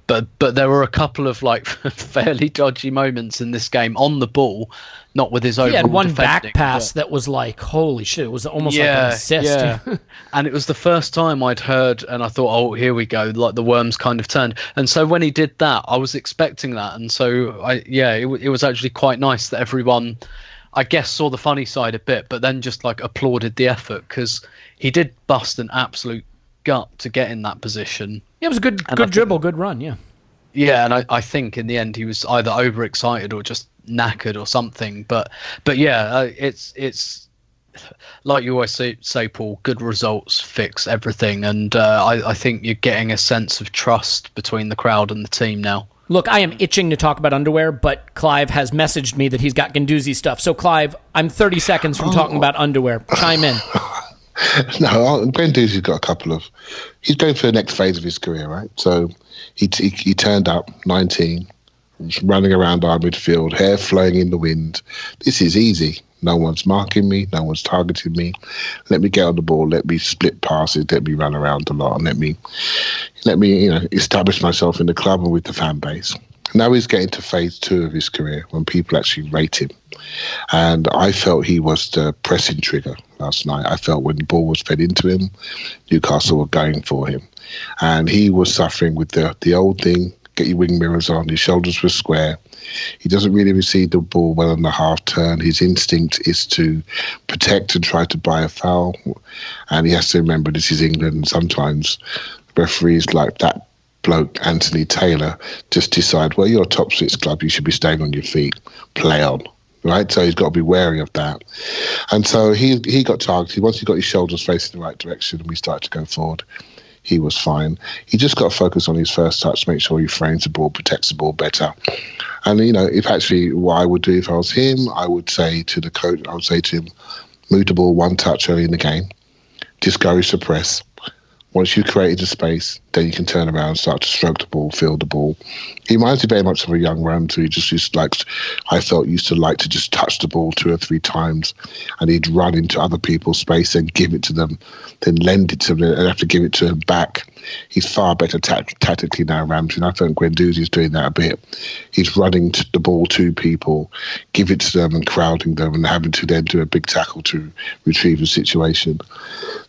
But there were a couple of like fairly dodgy moments in this game on the ball, not with his overall defending. He had one defending, back pass that was like, holy shit, it was almost like an assist. Yeah. And it was the first time I'd heard, and I thought, oh, here we go, like the worms kind of turned. And so when he did that, I was expecting that. And so it was actually quite nice that everyone, I guess, saw the funny side a bit, but then just like applauded the effort, because he did bust an absolute gut to get in that position. Yeah, it was a good dribble, good run, yeah. Yeah, and I think in the end he was either overexcited or just knackered or something. But yeah, it's like you always say, Paul, good results fix everything, and I think you're getting a sense of trust between the crowd and the team now. Look, I am itching to talk about underwear, but Clive has messaged me that he's got Guendouzi stuff. So, Clive, I'm 30 seconds from talking about underwear. Chime in. No, Guendouzi's got a couple of... He's going for the next phase of his career, right? So he turned up, 19, running around our midfield, hair flowing in the wind. This is easy. No one's marking me. No one's targeting me. Let me get on the ball. Let me split passes. Let me run around a lot. And let me, establish myself in the club and with the fan base. Now he's getting to phase 2 of his career when people actually rate him. And I felt he was the pressing trigger last night. I felt when the ball was fed into him, Newcastle were going for him. And he was suffering with the old thing, get your wing mirrors on, his shoulders were square. He doesn't really receive the ball well on the half turn. His instinct is to protect and try to buy a foul. And he has to remember this is England, and sometimes referees like that bloke, Anthony Taylor, just decide, well, you're a top 6 club, you should be staying on your feet, play on. Right, so he's got to be wary of that. And so he got targeted. Once he got his shoulders facing the right direction and we started to go forward, he was fine. He just got to focus on his first touch, make sure he frames the ball, protects the ball better. And, if actually what I would do if I was him, I would say to the coach, I would say to him, move the ball one touch early in the game, discourage the press. Once you've created the space, then you can turn around and start to stroke the ball, field the ball. He reminds me very much of a young Ramsey. He just used to used to like to just touch the ball 2 or 3 times, and he'd run into other people's space and give it to them, then lend it to them and have to give it to him back. He's far better tactically now, Ramsey, and I think Guendouzi's doing that a bit. He's running the ball to people, give it to them and crowding them and having to then do a big tackle to retrieve the situation.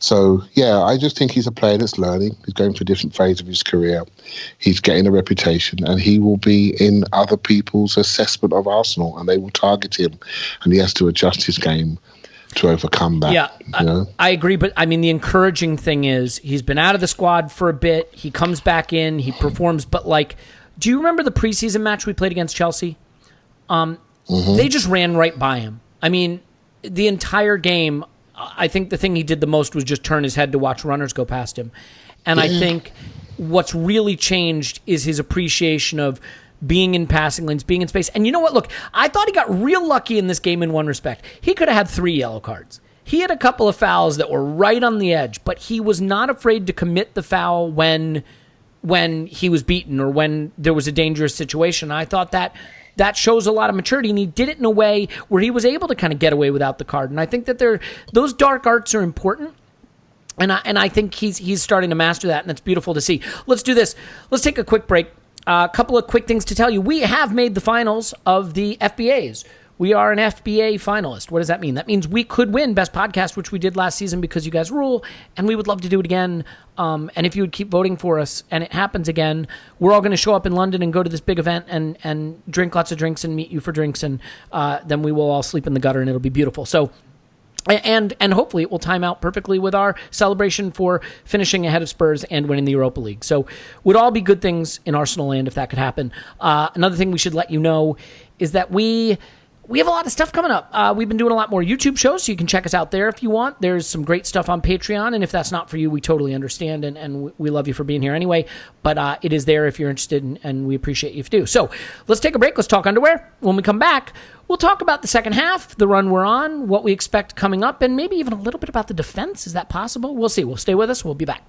So, yeah, I just think he's a player that's learning. He's going through a different phase of his career. He's getting a reputation, and he will be in other people's assessment of Arsenal, and they will target him, and he has to adjust his game to overcome that. Yeah, you know? I agree, but I mean, the encouraging thing is he's been out of the squad for a bit. He comes back in, he performs, but like, do you remember the preseason match we played against Chelsea? They just ran right by him. I mean, the entire game, I think the thing he did the most was just turn his head to watch runners go past him. And I think what's really changed is his appreciation of being in passing lanes, being in space. And you know what? Look, I thought he got real lucky in this game in one respect. He could have had 3 yellow cards. He had a couple of fouls that were right on the edge, but he was not afraid to commit the foul when he was beaten or when there was a dangerous situation. I thought that shows a lot of maturity, and he did it in a way where he was able to kind of get away without the card. And I think that those dark arts are important. And I think he's starting to master that, and it's beautiful to see. Let's do this. Let's take a quick break. A couple of quick things to tell you. We have made the finals of the FBAs. We are an FBA finalist. What does that mean? That means we could win Best Podcast, which we did last season because you guys rule, and we would love to do it again. And if you would keep voting for us, and it happens again, we're all going to show up in London and go to this big event and drink lots of drinks and meet you for drinks, and then we will all sleep in the gutter, and it'll be beautiful. So, and hopefully it will time out perfectly with our celebration for finishing ahead of Spurs and winning the Europa League. So would all be good things in Arsenal land if that could happen. Another thing we should let you know is that we have a lot of stuff coming up. We've been doing a lot more YouTube shows, so you can check us out there if you want. There's some great stuff on Patreon, and if that's not for you, we totally understand, and we love you for being here anyway. But it is there if you're interested, and we appreciate you if you do. So let's take a break. Let's talk underwear. When we come back, we'll talk about the second half, the run we're on, what we expect coming up, and maybe even a little bit about the defense. Is that possible? We'll see. We'll stay with us. We'll be back.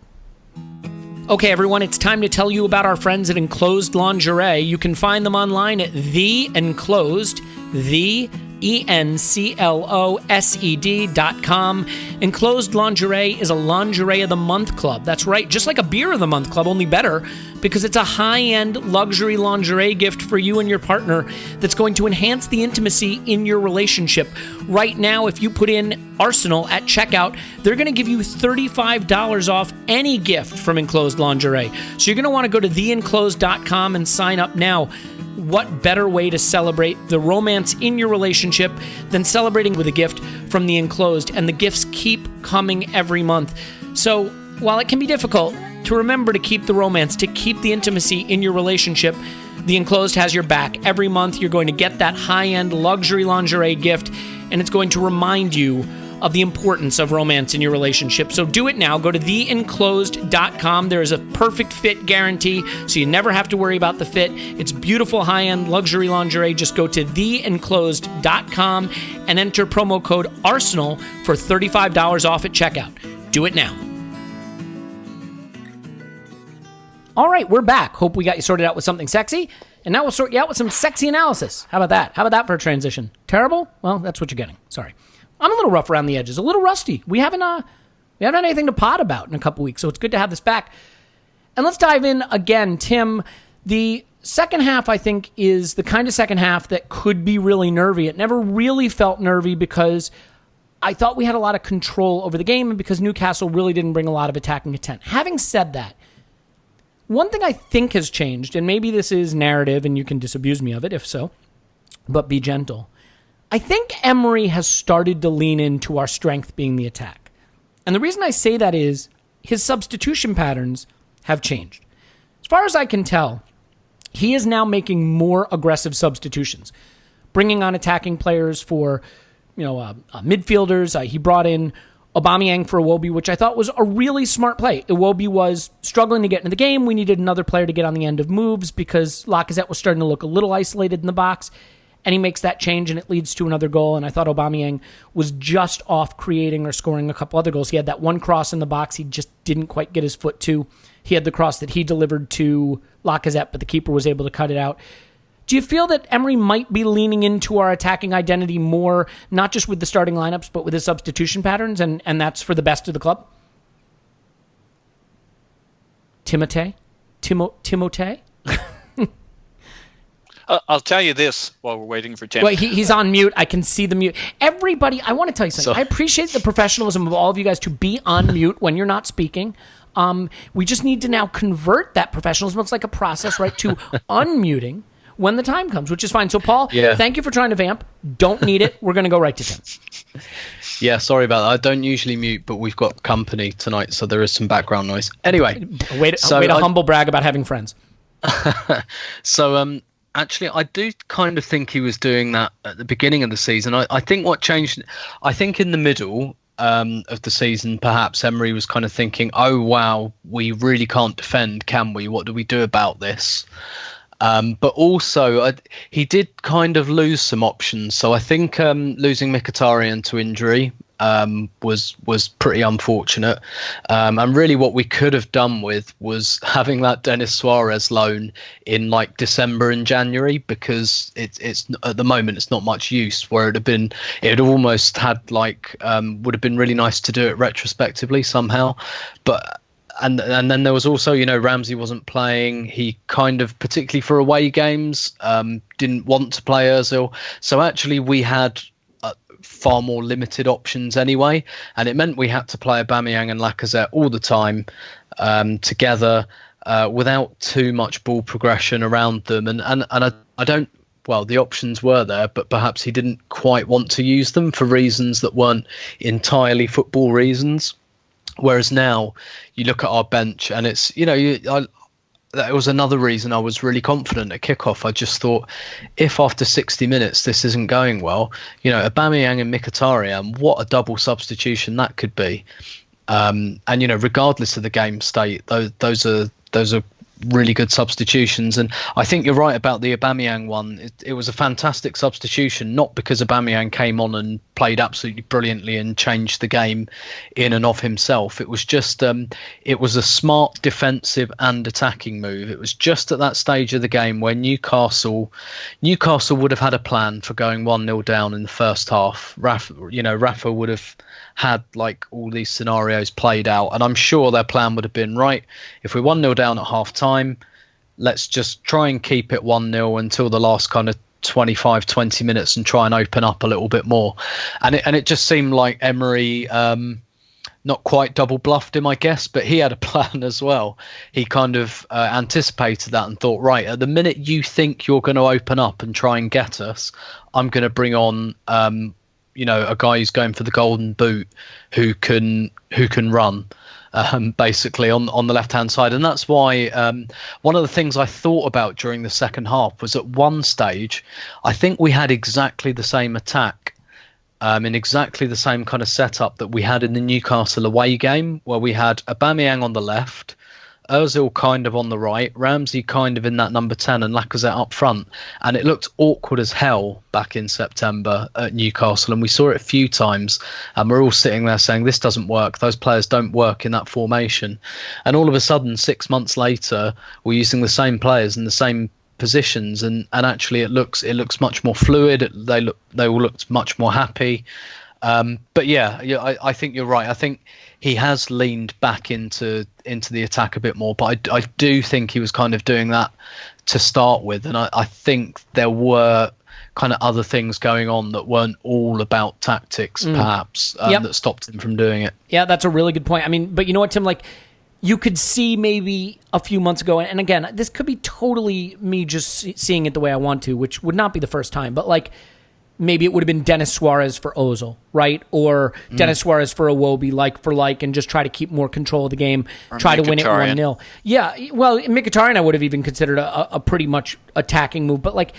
Okay, everyone, it's time to tell you about our friends at Enclosed Lingerie. You can find them online at The Enclosed, ENCLOSED.com. Enclosed Lingerie is a Lingerie of the Month club. That's right, just like a Beer of the Month club, only better, because it's a high-end luxury lingerie gift for you and your partner that's going to enhance the intimacy in your relationship. Right now, if you put in Arsenal at checkout, they're going to give you $35 off any gift from Enclosed Lingerie. So you're going to want to go to theenclosed.com and sign up now. What better way to celebrate the romance in your relationship than celebrating with a gift from The Enclosed? And the gifts keep coming every month. So while it can be difficult to remember to keep the romance, to keep the intimacy in your relationship, The Enclosed has your back. Every month you're going to get that high-end luxury lingerie gift, and it's going to remind you of the importance of romance in your relationship. So do it now. Go to theenclosed.com. There is a perfect fit guarantee, so you never have to worry about the fit. It's beautiful high-end luxury lingerie. Just go to theenclosed.com and enter promo code ARSENAL for $35 off at checkout. Do it now. All right, we're back. Hope we got you sorted out with something sexy. And now we'll sort you out with some sexy analysis. How about that? How about that for a transition? Terrible? Well, that's what you're getting. Sorry. I'm a little rough around the edges, a little rusty. We haven't had anything to pod about in a couple weeks, so it's good to have this back. And let's dive in again, Tim. The second half, I think, is the kind of second half that could be really nervy. It never really felt nervy because I thought we had a lot of control over the game and because Newcastle really didn't bring a lot of attacking intent. Having said that, one thing I think has changed, and maybe this is narrative and you can disabuse me of it if so, but be gentle. I think Emery has started to lean into our strength being the attack. And the reason I say that is his substitution patterns have changed. As far as I can tell, he is now making more aggressive substitutions, bringing on attacking players for midfielders. He brought in Aubameyang for Iwobi, which I thought was a really smart play. Iwobi was struggling to get into the game. We needed another player to get on the end of moves because Lacazette was starting to look a little isolated in the box. And he makes that change, and it leads to another goal. And I thought Aubameyang was just off creating or scoring a couple other goals. He had that one cross in the box he just didn't quite get his foot to. he had the cross that he delivered to Lacazette, but the keeper was able to cut it out. Do you feel that Emery might be leaning into our attacking identity more, not just with the starting lineups, but with his substitution patterns, and that's for the best of the club? Timothée? I'll tell you this while we're waiting for Tim. Well, he's on mute. I can see the mute. Everybody, I want to tell you something. I appreciate the professionalism of all of you guys to be on mute when you're not speaking. We just need to now convert that professionalism. It's like a process, right, to unmuting when the time comes, which is fine. So, Paul, thank you for trying to vamp. Don't need it. We're going to go right to Tim. Yeah, sorry about that. I don't usually mute, but we've got company tonight, so there is some background noise. Anyway. Way to humble brag about having friends. So, actually, I do kind of think he was doing that at the beginning of the season. I think what changed, I think in the middle of the season, perhaps Emery was kind of thinking, oh, wow, we really can't defend, can we? What do we do about this? But also, he did kind of lose some options. So I think losing Mkhitaryan to injury was pretty unfortunate. And really what we could have done with was having that Denis Suarez loan in like December and January, because it's at the moment it's not much use, where it almost had like would have been really nice to do it retrospectively somehow. But and then there was also, Ramsey wasn't playing. He kind of, particularly for away games, didn't want to play Ozil. So actually we had far more limited options anyway, and it meant we had to play Aubameyang and Lacazette all the time together without too much ball progression around them. And I don't. Well, the options were there, but perhaps he didn't quite want to use them for reasons that weren't entirely football reasons. Whereas now you look at our bench and it's, that was another reason I was really confident at kickoff. I just thought, if after 60 minutes this isn't going well, Aubameyang and Mkhitaryan, what a double substitution that could be. And regardless of the game state, those are really good substitutions. And I think you're right about the Aubameyang one. It was a fantastic substitution, not because Aubameyang came on and played absolutely brilliantly and changed the game in and of himself. It was just it was a smart defensive and attacking move. It was just at that stage of the game where Newcastle would have had a plan for going 1-0 down in the first half. Rafa would have had like all these scenarios played out, and I'm sure their plan would have been, right, if we're 1-0 down at half time, let's just try and keep it 1-0 until the last kind of 25-20 minutes and try and open up a little bit more. And it just seemed like Emery not quite double bluffed him, I guess, but he had a plan as well. He kind of anticipated that and thought, right, at the minute you think you're going to open up and try and get us, I'm going to bring on a guy who's going for the golden boot who can run basically on the left hand side. And that's why one of the things I thought about during the second half was, at one stage I think we had exactly the same attack in exactly the same kind of setup that we had in the Newcastle away game, where we had Aubameyang on the left, Ozil kind of on the right, Ramsey kind of in that number 10, and Lacazette up front. And it looked awkward as hell back in September at Newcastle, and we saw it a few times, and we're all sitting there saying, this doesn't work, those players don't work in that formation. And all of a sudden, 6 months later, we're using the same players in the same positions, and actually it looks much more fluid. They all looked much more happy. But I think you're right. I think he has leaned back into the attack a bit more, but I do think he was kind of doing that to start with, and I think there were kind of other things going on that weren't all about tactics, perhaps, that stopped him from doing it. Yeah, that's a really good point. I mean, but you know what, Tim, like, you could see maybe a few months ago, and again, this could be totally me just seeing it the way I want to, which would not be the first time, but like, maybe it would have been Denis Suarez for Ozil, right? Or Denis Suarez for Iwobi, like for like, and just try to keep more control of the game, or try to win it 1-0. Yeah, well, Mkhitaryan I would have even considered a pretty much attacking move, but like,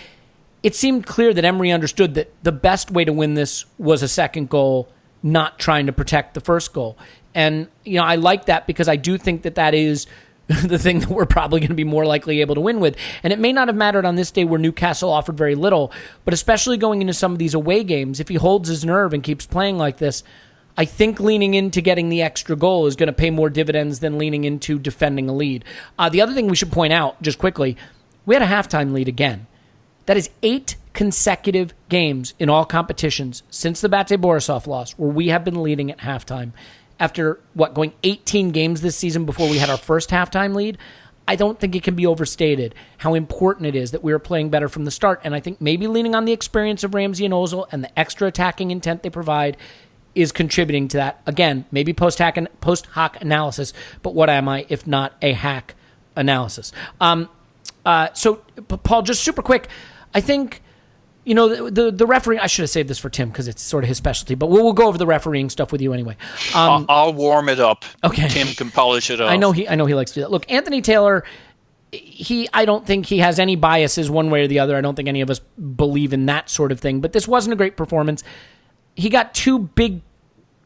it seemed clear that Emery understood that the best way to win this was a second goal, not trying to protect the first goal. And, I like that, because I do think that is the thing that we're probably going to be more likely able to win with. And it may not have mattered on this day where Newcastle offered very little, but especially going into some of these away games, if he holds his nerve and keeps playing like this, I think leaning into getting the extra goal is going to pay more dividends than leaning into defending a lead. The other thing we should point out, just quickly, we had a halftime lead again. That is 8 consecutive games in all competitions since the Bate Borisov loss where we have been leading at halftime. After, going 18 games this season before we had our first halftime lead, I don't think it can be overstated how important it is that we are playing better from the start. And I think maybe leaning on the experience of Ramsey and Ozil and the extra attacking intent they provide is contributing to that. Again, maybe post-hoc analysis, but what am I if not a hack analysis? So, Paul, just super quick, I think, the refereeing, I should have saved this for Tim because it's sort of his specialty, but we'll go over the refereeing stuff with you anyway. I'll warm it up. Okay. Tim can polish it off. I know he likes to do that. Look, Anthony Taylor, I don't think he has any biases one way or the other. I don't think any of us believe in that sort of thing, but this wasn't a great performance. He got 2 big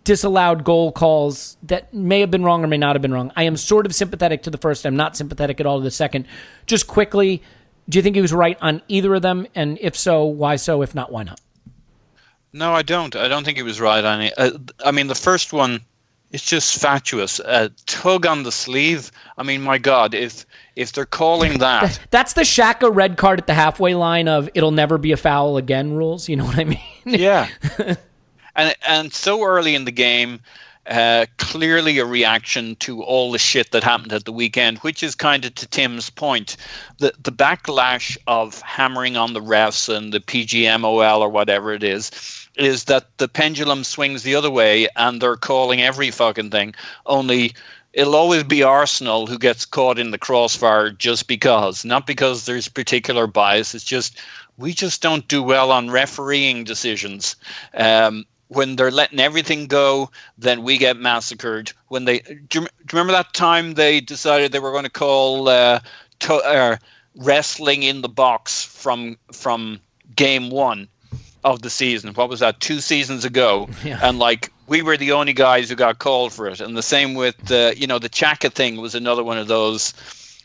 disallowed goal calls that may have been wrong or may not have been wrong. I am sort of sympathetic to the first. I'm not sympathetic at all to the second. Just quickly, do you think he was right on either of them? And if so, why so? If not, why not? No, I don't. I don't think he was right on it. I mean, the first one, it's just fatuous. A tug on the sleeve. I mean, my God, if they're calling that... That's the Xhaka red card at the halfway line of it'll never be a foul again rules. You know what I mean? Yeah. And so early in the game, clearly a reaction to all the shit that happened at the weekend, which is kind of to Tim's point. The backlash of hammering on the refs and the PGMOL or whatever it is that the pendulum swings the other way and they're calling every fucking thing. Only it'll always be Arsenal who gets caught in the crossfire just because. Not because there's particular bias. It's just we just don't do well on refereeing decisions. When they're letting everything go, then we get massacred. When do you remember that time they decided they were going to call wrestling in the box from game 1 of the season? What was that? 2 seasons ago, yeah. And we were the only guys who got called for it. And the same with the Xhaka thing was another one of those.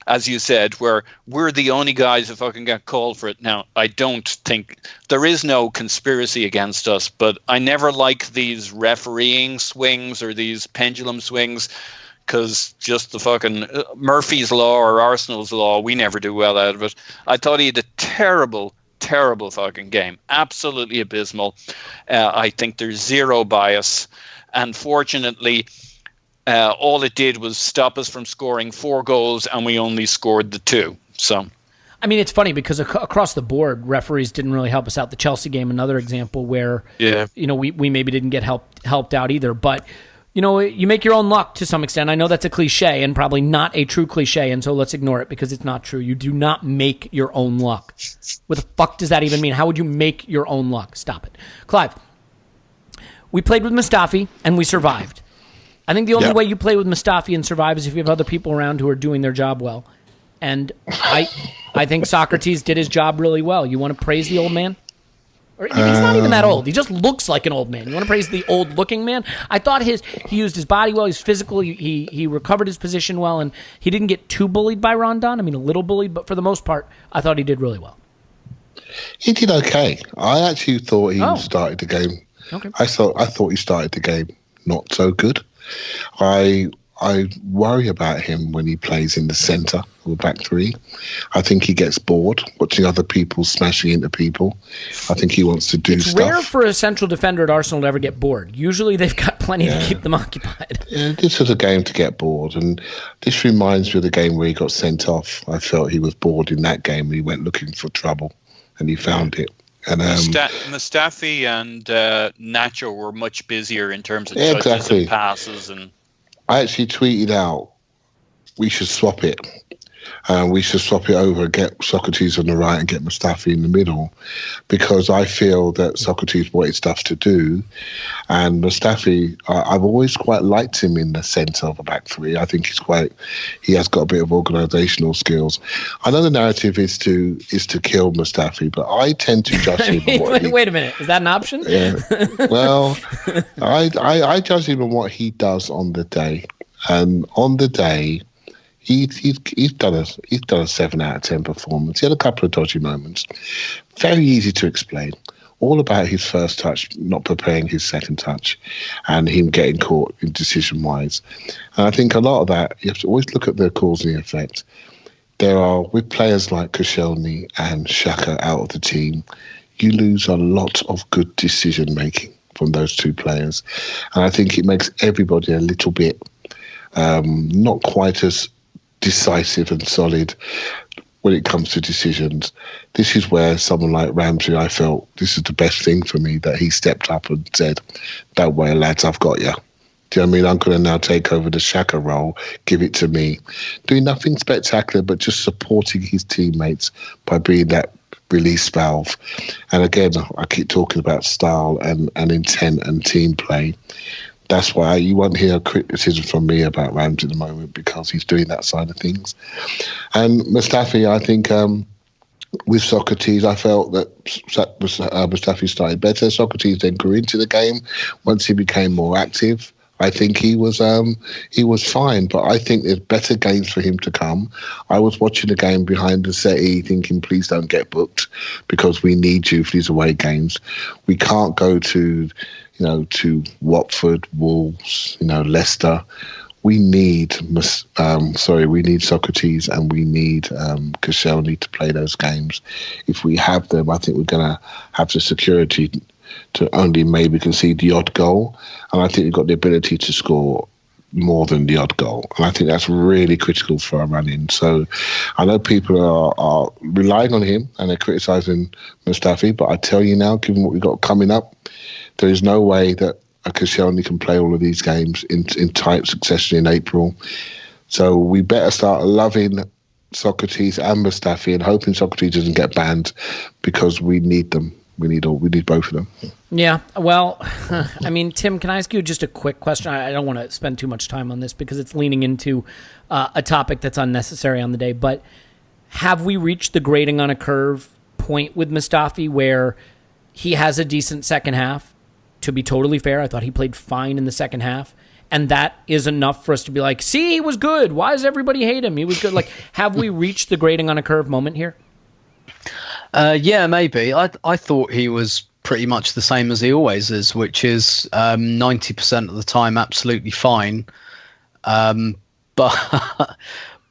As you said, where we're the only guys who fucking got called for it. Now, I don't think there is no conspiracy against us, but I never like these refereeing swings or these pendulum swings because just the fucking Murphy's Law or Arsenal's Law, we never do well out of it. I thought he had a terrible fucking game. Absolutely abysmal. I think there's zero bias. And fortunately, all it did was stop us from scoring 4 goals, and we only scored the 2. So, I mean, it's funny because across the board, referees didn't really help us out. The Chelsea game, another example where we maybe didn't get helped out either. But you make your own luck to some extent. I know that's a cliche and probably not a true cliche, and so let's ignore it because it's not true. You do not make your own luck. What the fuck does that even mean? How would you make your own luck? Stop it, Clive. We played with Mustafi and we survived. I think the only way you play with Mustafi and survive is if you have other people around who are doing their job well. And I think Socrates did his job really well. You want to praise the old man? Or, he's not even that old. He just looks like an old man. You want to praise the old-looking man? I thought he used his body well. He's physical. He recovered his position well, and he didn't get too bullied by Rondon. I mean, a little bullied, but for the most part, I thought he did really well. He did okay. I actually thought he started the game. Okay. I thought he started the game not so good. I worry about him when he plays in the centre of the back 3. I think he gets bored watching other people smashing into people. I think he wants to do stuff. It's rare for a central defender at Arsenal to ever get bored. Usually they've got plenty to keep them occupied. Yeah, this was a game to get bored, and this reminds me of the game where he got sent off. I felt he was bored in that game. He went looking for trouble, and he found it. And Mustafi and Nacho were much busier in terms of touches and passes. And I actually tweeted out, we should swap it. We should swap it over, get Socrates on the right and get Mustafi in the middle, because I feel that Socrates wanted stuff to do, and Mustafi, I've always quite liked him in the centre of the back 3. I think he has got a bit of organisational skills. I know the narrative is to kill Mustafi, but I tend to judge him. Wait a minute, is that an option? Yeah. Well, I judge him on what he does on the day, and on the day, He's done a 7 out of 10 performance. He had a couple of dodgy moments. Very easy to explain. all about his first touch, not preparing his second touch, and him getting caught in decision-wise. And I think a lot of that, you have to always look at the cause and the effect. There are, with players like Koscielny and Xhaka out of the team, you lose a lot of good decision-making from those two players. And I think it makes everybody a little bit not quite as decisive and solid when it comes to decisions. This is where someone like Ramsey, I felt this is the best thing for me, that he stepped up and said, "Don't worry, lads, I've got you. Do you know what I mean? I'm going to now take over the Xhaka role, give it to me." Doing nothing spectacular, but just supporting his teammates by being that release valve. And again, I keep talking about style and intent and team play. That's why you won't hear criticism from me about Ramsey at the moment, because he's doing that side of things. And Mustafi, I think with Socrates, I felt that Mustafi started better. Socrates then grew into the game once he became more active. I think he was fine, but I think there's better games for him to come. I was watching the game behind the settee thinking, please don't get booked, because we need you for these away games. We can't go to Watford, Wolves, Leicester. We need Socrates and we need Koscielny to play those games. If we have them, I think we're going to have the security to only maybe concede the odd goal. And I think we've got the ability to score more than the odd goal. And I think that's really critical for our run-in. So I know people are relying on him and they're criticising Mustafi, but I tell you now, given what we've got coming up, there is no way that a Koscielny can play all of these games in tight succession in April. So we better start loving Socrates and Mustafi and hoping Socrates doesn't get banned, because we need them. We need both of them. Yeah, well, I mean, Tim, can I ask you just a quick question? I don't want to spend too much time on this because it's leaning into a topic that's unnecessary on the day, but have we reached the grading on a curve point with Mustafi where he has a decent second half? To be totally fair, I thought he played fine in the second half, and that is enough for us to be like, see, he was good. Why does everybody hate him? He was good. Like, have we reached the grading on a curve moment here? Yeah, maybe. I thought he was pretty much the same as he always is, which is 90% of the time absolutely fine.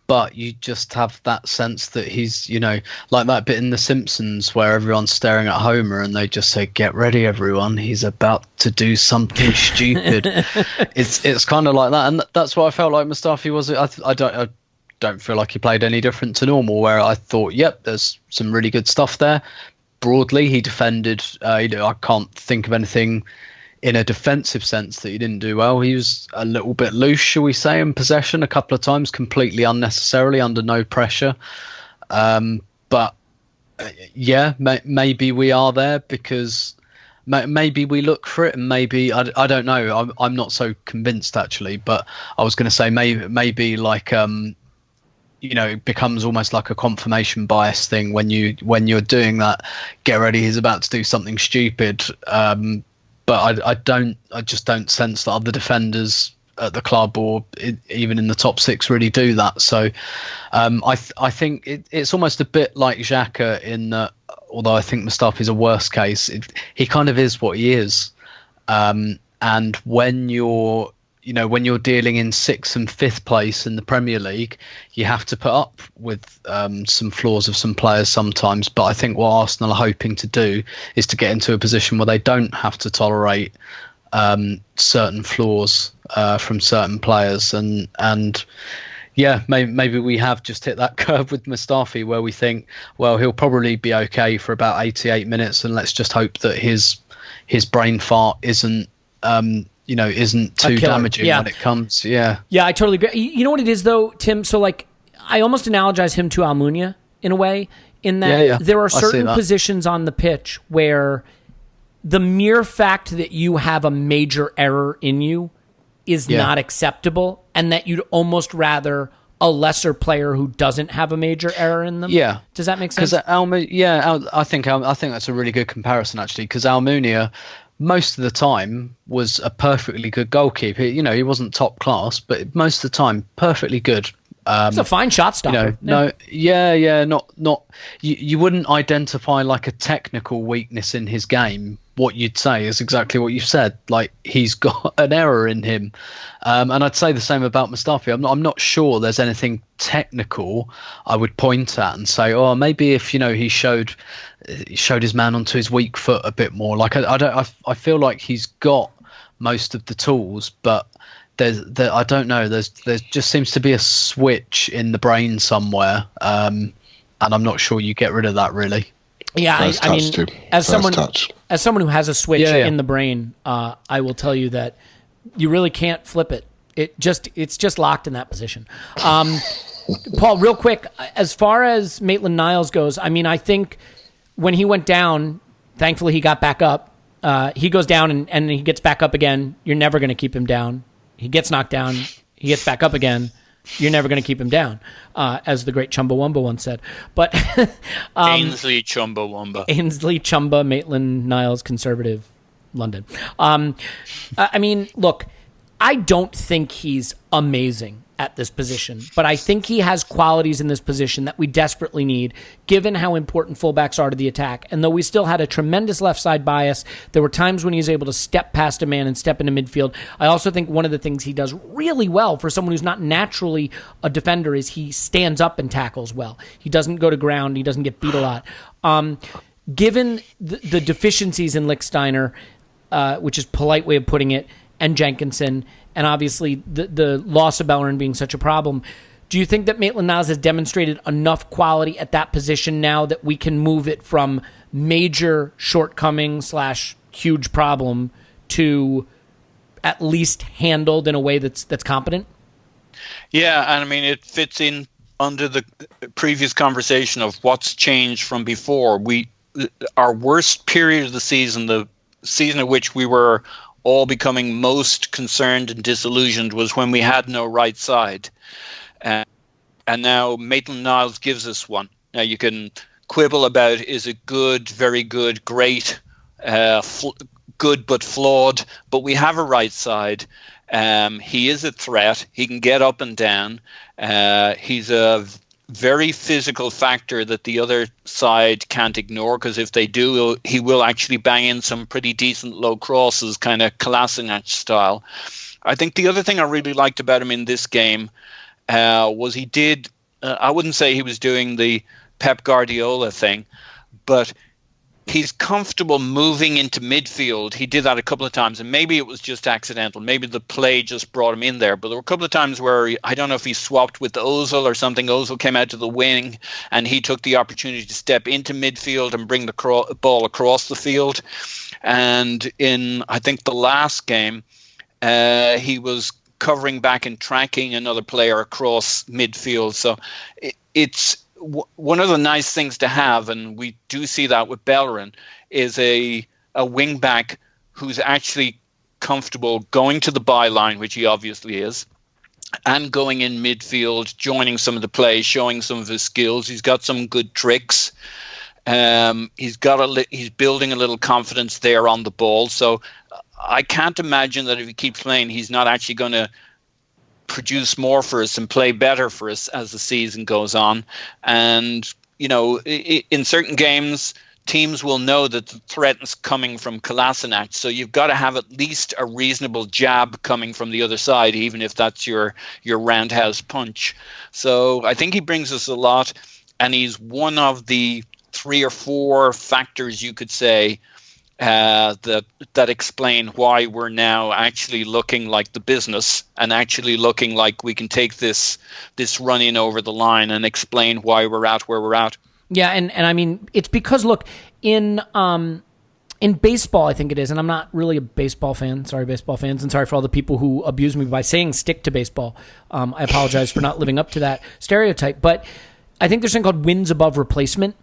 But you just have that sense that he's, like that bit in The Simpsons where everyone's staring at Homer and they just say, "Get ready, everyone. He's about to do something stupid." It's kind of like that, and that's what I felt like Mustafi was. I don't feel like he played any different to normal, where I thought, yep, there's some really good stuff there. Broadly, he defended. I can't think of anything in a defensive sense that he didn't do well. He was a little bit loose, shall we say, in possession a couple of times, completely unnecessarily, under no pressure. But yeah, maybe we are there because maybe we look for it, and maybe I don't know. I'm not so convinced actually, but I was going to say maybe like it becomes almost like a confirmation bias thing when you're doing that. Get ready, he's about to do something stupid. But I just don't sense that other defenders at the club or even in the top six really do that. So I think it's almost a bit like Xhaka in that, although I think Mustafi's a worse case, he kind of is what he is. And when you're dealing in 6th and 5th place in the Premier League, you have to put up with some flaws of some players sometimes. But I think what Arsenal are hoping to do is to get into a position where they don't have to tolerate certain flaws from certain players. And yeah, maybe we have just hit that curve with Mustafi where we think, well, he'll probably be okay for about 88 minutes, and let's just hope that his brain fart isn't too damaging when it comes. Yeah, I totally agree. You know what it is though, Tim? So like, I almost analogize him to Almunia in a way, in that there are certain positions on the pitch where the mere fact that you have a major error in you is not acceptable, and that you'd almost rather a lesser player who doesn't have a major error in them. Yeah, does that make sense? Because I think that's a really good comparison actually, because Almunia most of the time was a perfectly good goalkeeper. He wasn't top class, but most of the time perfectly good. It's a fine shot stopper. Not you wouldn't identify like a technical weakness in his game. What you'd say is exactly what you said. Like, he's got an error in him, and I'd say the same about Mustafi. I'm not sure there's anything technical I would point at and say, oh, maybe if he showed his man onto his weak foot a bit more. Like, I feel like he's got most of the tools, but I don't know. There just seems to be a switch in the brain somewhere, and I'm not sure you get rid of that really. Yeah, I mean, as someone who has a switch in the brain, I will tell you that you really can't flip it. It's just locked in that position. Paul, real quick, as far as Maitland-Niles goes, I mean, I think when he went down, thankfully he got back up. He goes down and he gets back up again. You're never going to keep him down. He gets knocked down. He gets back up again. You're never going to keep him down, as the great Chumbawamba once said. But Ainsley Chumbawamba. Ainsley Chumba, Maitland-Niles, conservative, London. I mean, look, I don't think he's amazing at this position, but I think he has qualities in this position that we desperately need, given how important fullbacks are to the attack. And though we still had a tremendous left side bias, there were times when he was able to step past a man and step into midfield. I also think one of the things he does really well for someone who's not naturally a defender is he stands up and tackles well. He doesn't go to ground. He doesn't get beat a lot. Given the deficiencies in Lichtsteiner, which is a polite way of putting it, and Jenkinson, and obviously the loss of Bellerin being such a problem, do you think that Maitland-Niles has demonstrated enough quality at that position now that we can move it from major shortcoming / huge problem to at least handled in a way that's competent? Yeah, and I mean, it fits in under the previous conversation of what's changed from before. Our worst period of the season at which we were all becoming most concerned and disillusioned, was when we had no right side. And now Maitland-Niles gives us one. Now, you can quibble about, is it good, very good, great, good but flawed, but we have a right side. He is a threat. He can get up and down. He's a very physical factor that the other side can't ignore, because if they do, he will actually bang in some pretty decent low crosses, kind of Kolasinac style. I think the other thing I really liked about him in this game was he did, I wouldn't say he was doing the Pep Guardiola thing, but he's comfortable moving into midfield. He did that a couple of times, and maybe it was just accidental. Maybe the play just brought him in there. But there were a couple of times where I don't know if he swapped with Ozil or something. Ozil came out to the wing, and he took the opportunity to step into midfield and bring the ball across the field. And in, I think, the last game, he was covering back and tracking another player across midfield. So it's one of the nice things to have, and we do see that with Bellerin, is a wing back who's actually comfortable going to the byline, which he obviously is, and going in midfield, joining some of the play, showing some of his skills. He's got some good tricks. He's building a little confidence there on the ball. So I can't imagine that if he keeps playing, he's not actually going to produce more for us and play better for us as the season goes on. And, in certain games, teams will know that the threat is coming from Kolasinac. So you've got to have at least a reasonable jab coming from the other side, even if that's your roundhouse punch. So I think he brings us a lot, and he's one of the 3 or 4 factors, you could say, that explain why we're now actually looking like the business, and actually looking like we can take this run in over the line and explain why we're at where we're at. Yeah, and I mean, it's because, look, in baseball, I think it is, and I'm not really a baseball fan. Sorry, baseball fans, and sorry for all the people who abuse me by saying stick to baseball. I apologize for not living up to that stereotype. But I think there's something called wins above replacement,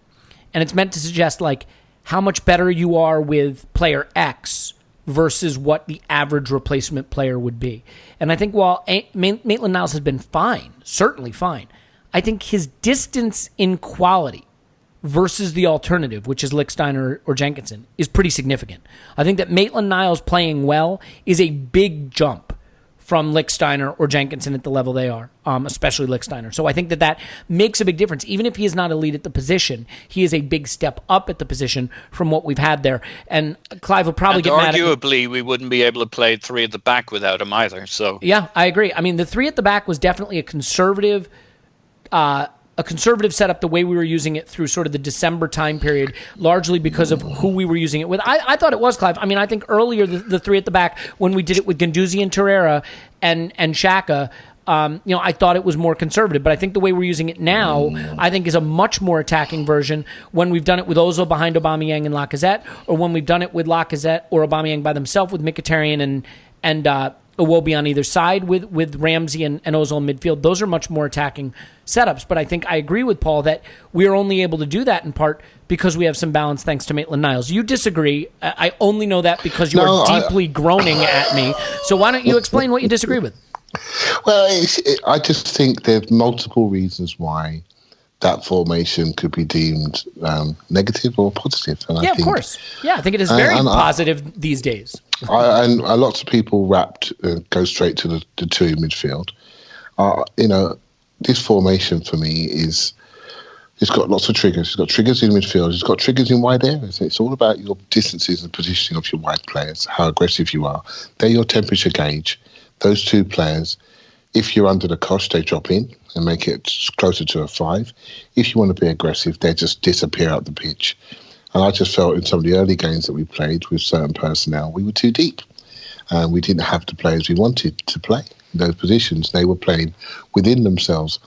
and it's meant to suggest, like, how much better you are with player X versus what the average replacement player would be. And I think while Maitland-Niles has been fine, certainly fine, I think his distance in quality versus the alternative, which is Lichtsteiner or Jenkinson, is pretty significant. I think that Maitland-Niles playing well is a big jump from Lichtsteiner or Jenkinson at the level they are, especially Lichtsteiner. So I think that makes a big difference. Even if he is not elite at the position, he is a big step up at the position from what we've had there. And Clive will probably get mad at me. Arguably, we wouldn't be able to play 3 at the back without him either. So yeah, I agree. I mean, the 3 at the back was definitely a conservative setup the way we were using it through sort of the December time period, largely because of who we were using it with. I thought it was, Clive. I mean, I think earlier the 3 at the back, when we did it with Guendouzi and Torreira and Xhaka, I thought it was more conservative. But I think the way we're using it now, I think is a much more attacking version when we've done it with Ozil behind Aubameyang and Lacazette, or when we've done it with Lacazette or Aubameyang by themselves with Mkhitaryan and Iwobi on either side with Ramsey and Ozil in midfield. Those are much more attacking setups. But I think I agree with Paul that we are only able to do that in part because we have some balance thanks to Maitland-Niles. You disagree. I only know that because you are deeply groaning at me. So why don't you explain what you disagree with? Well, I just think there's multiple reasons why that formation could be deemed negative or positive. And of course. Yeah, I think it is very positive these days. And lots of people go straight to the 2 midfield. This formation for me it's got lots of triggers. It's got triggers in midfield. It's got triggers in wide areas. It's all about your distances and positioning of your wide players, how aggressive you are. They're your temperature gauge. Those 2 players, if you're under the cosh, they drop in and make it closer to a 5. If you want to be aggressive, they just disappear out the pitch. And I just felt in some of the early games that we played with certain personnel, we were too deep. And we didn't have the players we wanted to play in those positions. They were playing within themselves.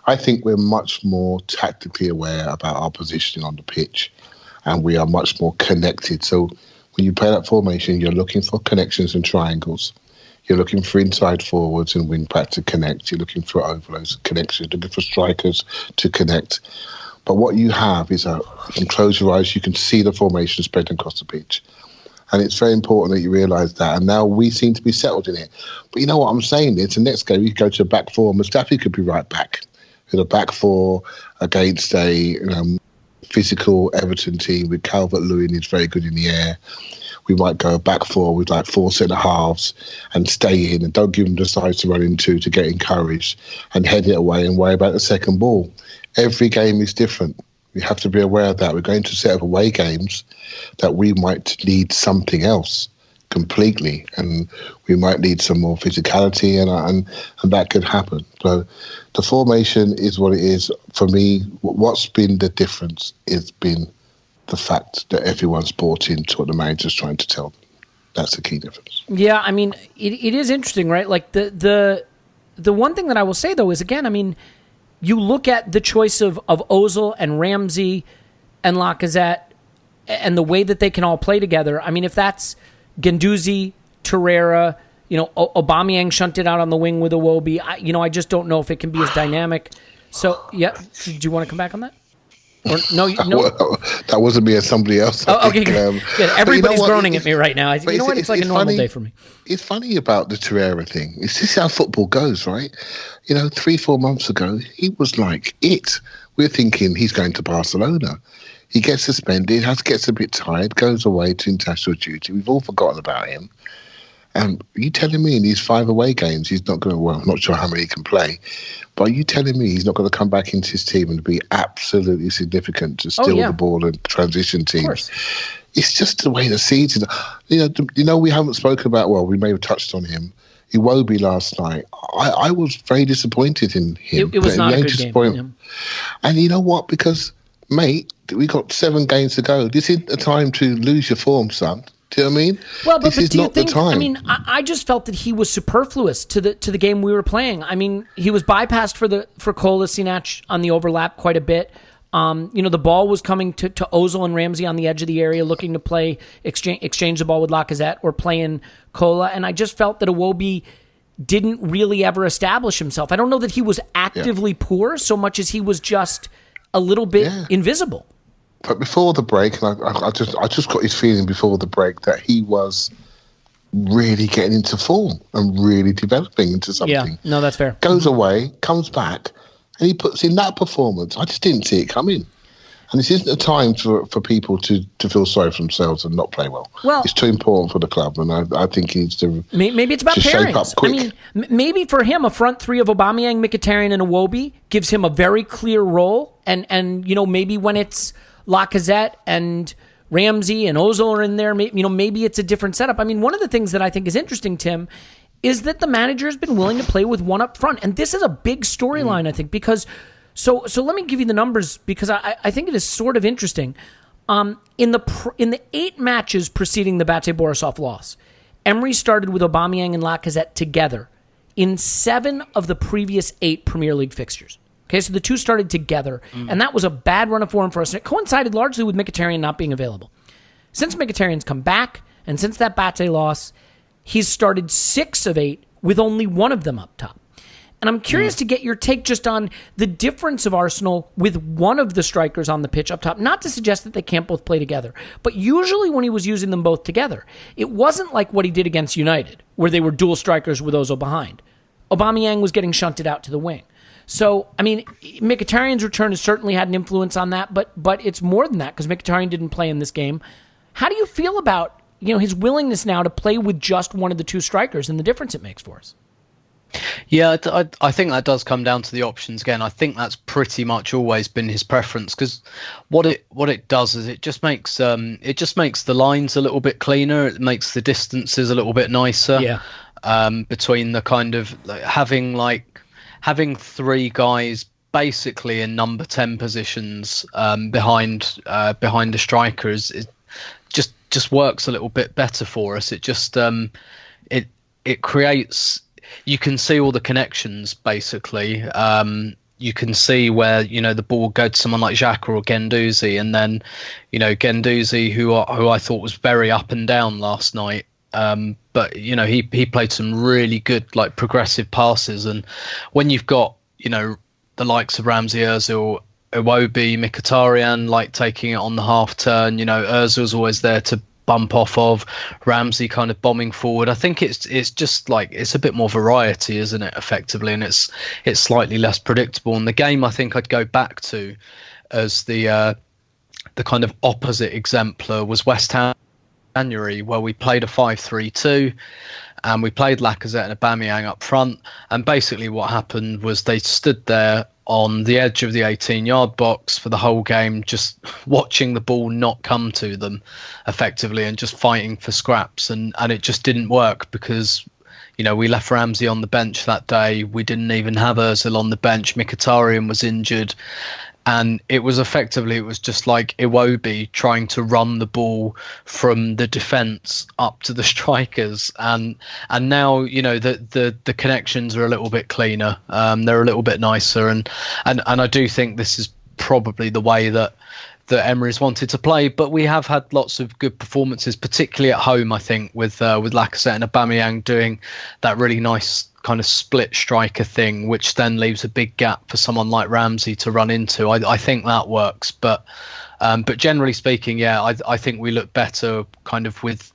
I think we're much more tactically aware about our positioning on the pitch, and we are much more connected. So when you play that formation, you're looking for connections and triangles. You're looking for inside forwards and wing back to connect. You're looking for overloads and connections. You're looking for strikers to connect. But what you have is and close your eyes, you can see the formation spreading across the pitch. And it's very important that you realise that. And now we seem to be settled in it. But you know what I'm saying? It's the next game, you go to a back 4. Mustafi could be right back in a back 4 against a physical Everton team with Calvert-Lewin is very good in the air. We might go back 4 with like 4 centre-halves and stay in and don't give them the size to run into to get encouraged and head it away and worry about the second ball. Every game is different. We have to be aware of that. We're going to set up away games that we might need something else completely, and we might need some more physicality, and that could happen. So the formation is what it is. For me, what's been the difference has been the fact that everyone's bought into what the manager's trying to tell them. That's the key difference. Yeah, I mean, it is interesting, right? Like the one thing that I will say though is, again, I mean, you look at the choice of Ozil and Ramsey and Lacazette and the way that they can all play together. I mean, if that's Guendouzi, Torreira, Aubameyang shunted out on the wing with Iwobi, I just don't know if it can be as dynamic. So, yeah, do you want to come back on that? Or, no. Well, that wasn't me, as somebody else. Okay, good. Everybody's groaning at me right now. You know what? It's like a normal day for me. It's funny about the Torreira thing. It's just how football goes, right? 3-4 months ago, he was like it. We're thinking he's going to Barcelona. He gets suspended, gets a bit tired, goes away to international duty. We've all forgotten about him. And are you telling me in these 5 away games he's not going to, well, I'm not sure how many he can play, but are you telling me he's not going to come back into his team and be absolutely significant to steal the ball and transition teams? It's just the way the season, we haven't spoken about, well, we may have touched on him, Iwobi last night. I was very disappointed in him. It was not a good game. And you know what? Because, mate, we got 7 games to go. This isn't the time to lose your form, son. Do you know what I mean? Well, but this is not the time. I mean, I just felt that he was superfluous to the game we were playing. I mean, he was bypassed for Kolasinac on the overlap quite a bit. The ball was coming to Ozil and Ramsey on the edge of the area, looking to play exchange the ball with Lacazette or play in Kola, and I just felt that Iwobi didn't really ever establish himself. I don't know that he was actively poor so much as he was just a little bit invisible. But before the break, and I just got his feeling before the break that he was really getting into form and really developing into something. Yeah, no, that's fair. Goes away, comes back, and he puts in that performance. I just didn't see it coming. And this isn't a time for people to feel sorry for themselves and not play well. Well, it's too important for the club, and I think he needs to maybe it's about to shape up pairings. quick. I mean, maybe for him, a front three of Aubameyang, Mkhitaryan, and Iwobi gives him a very clear role, and maybe when it's Lacazette and Ramsey and Ozil are in there, maybe it's a different setup. I mean, one of the things that I think is interesting, Tim, is that the manager has been willing to play with one up front. And this is a big storyline, I think, because so let me give you the numbers because I think it is sort of interesting. In the 8 matches preceding the Bate Borisov loss, Emery started with Aubameyang and Lacazette together in 7 of the previous 8 Premier League fixtures. Okay, so the two started together, and that was a bad run of form for us. And it coincided largely with Mkhitaryan not being available. Since Mkhitaryan's come back, and since that Bate loss, he's started 6 of 8 with only one of them up top. And I'm curious to get your take just on the difference of Arsenal with one of the strikers on the pitch up top. Not to suggest that they can't both play together, but usually when he was using them both together, it wasn't like what he did against United, where they were dual strikers with Ozil behind. Aubameyang was getting shunted out to the wing. So, I mean, Mkhitaryan's return has certainly had an influence on that, but it's more than that because Mkhitaryan didn't play in this game. How do you feel about his willingness now to play with just one of the two strikers and the difference it makes for us? Yeah, I think that does come down to the options again. I think that's pretty much always been his preference because what it does is it just makes the lines a little bit cleaner. It makes the distances a little bit nicer. Yeah. Between the kind of having 3 guys basically in number 10 positions behind the strikers just works a little bit better for us. It just it creates. You can see all the connections basically. You can see where the ball would go to someone like Xhaka or Guendouzi, and then Guendouzi, who I thought was very up and down last night. But he played some really good progressive passes, and when you've got the likes of Ramsey, Ozil, Iwobi, Mkhitaryan taking it on the half turn, Ozil's always there to bump off of, Ramsey kind of bombing forward. I think it's just it's a bit more variety, isn't it, effectively, and it's slightly less predictable. And the game I think I'd go back to as the kind of opposite exemplar was West Ham January, where we played a 5-3-2 and we played Lacazette and Aubameyang up front, and basically what happened was they stood there on the edge of the 18-yard box for the whole game, just watching the ball not come to them effectively and just fighting for scraps, and it just didn't work because we left Ramsey on the bench that day. We didn't even have Ozil on the bench. Mkhitaryan was injured. And it was just like Iwobi trying to run the ball from the defence up to the strikers, and now the connections are a little bit cleaner. They're a little bit nicer, and I do think this is probably the way that Emery's wanted to play. But we have had lots of good performances, particularly at home. I think with Lacazette and Aubameyang doing that really nice kind of split striker thing, which then leaves a big gap for someone like Ramsey to run into. I think that works, but generally speaking, yeah, I think we look better kind of with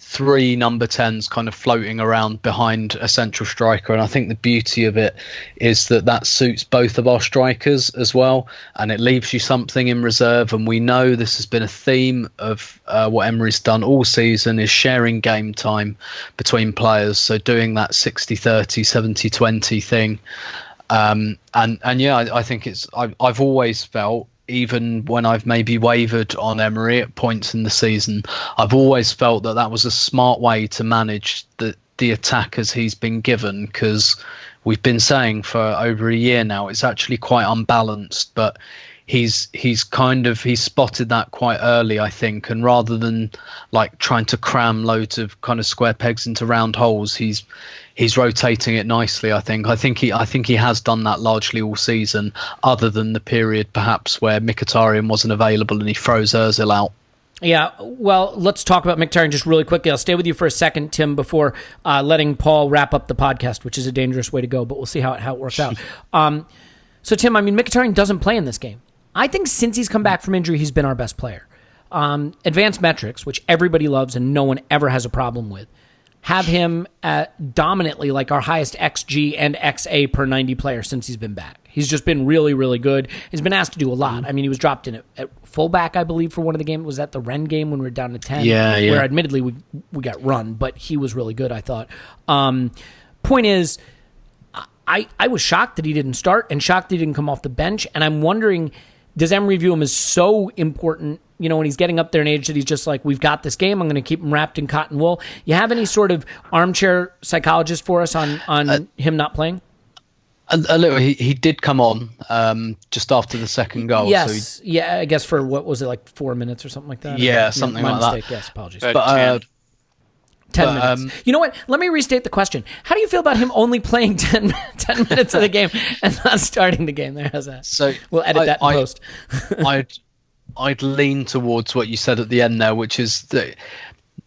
3 number 10s kind of floating around behind a central striker, and I think the beauty of it is that suits both of our strikers as well, and it leaves you something in reserve. And we know this has been a theme of what Emery's done all season, is sharing game time between players, so doing that 60-30 70-20 thing, and yeah, I think I've always felt, even when I've maybe wavered on Emery at points in the season, I've always felt that was a smart way to manage the attack as he's been given, because we've been saying for over a year now it's actually quite unbalanced, but he's spotted that quite early, I think, and rather than trying to cram loads of kind of square pegs into round holes, he's rotating it nicely. I think he has done that largely all season, other than the period perhaps where Mkhitaryan wasn't available and he froze Ozil out. Yeah, well, let's talk about Mkhitaryan just really quickly. I'll stay with you for a second, Tim, before letting Paul wrap up the podcast, which is a dangerous way to go, but we'll see how it works out. So, Tim, Mkhitaryan doesn't play in this game. I think since he's come back from injury, he's been our best player. Advanced metrics, which everybody loves and no one ever has a problem with, have him dominantly our highest XG and XA per 90 player since he's been back. He's just been really, really good. He's been asked to do a lot. I mean, he was dropped in at fullback, I believe, for one of the games. Was that the Rennes game when we were down to 10? Yeah. Where admittedly we got run, but he was really good, I thought. Point is, I was shocked that he didn't start and shocked that he didn't come off the bench. And I'm wondering, does Emery view him as so important, when he's getting up there in age that he's just like, we've got this game, I'm going to keep him wrapped in cotton wool? You have any sort of armchair psychologist for us on him not playing? A little. He did come on just after the second goal. Yes. I guess for, what was it, like 4 minutes or something like that? Yeah, something like mistake. that. Yes, apologies. But 10 minutes. You know what? Let me restate the question. How do you feel about him only playing 10 minutes of the game and not starting the game? There, how's that? So we'll edit that in post. I'd lean towards what you said at the end there, which is that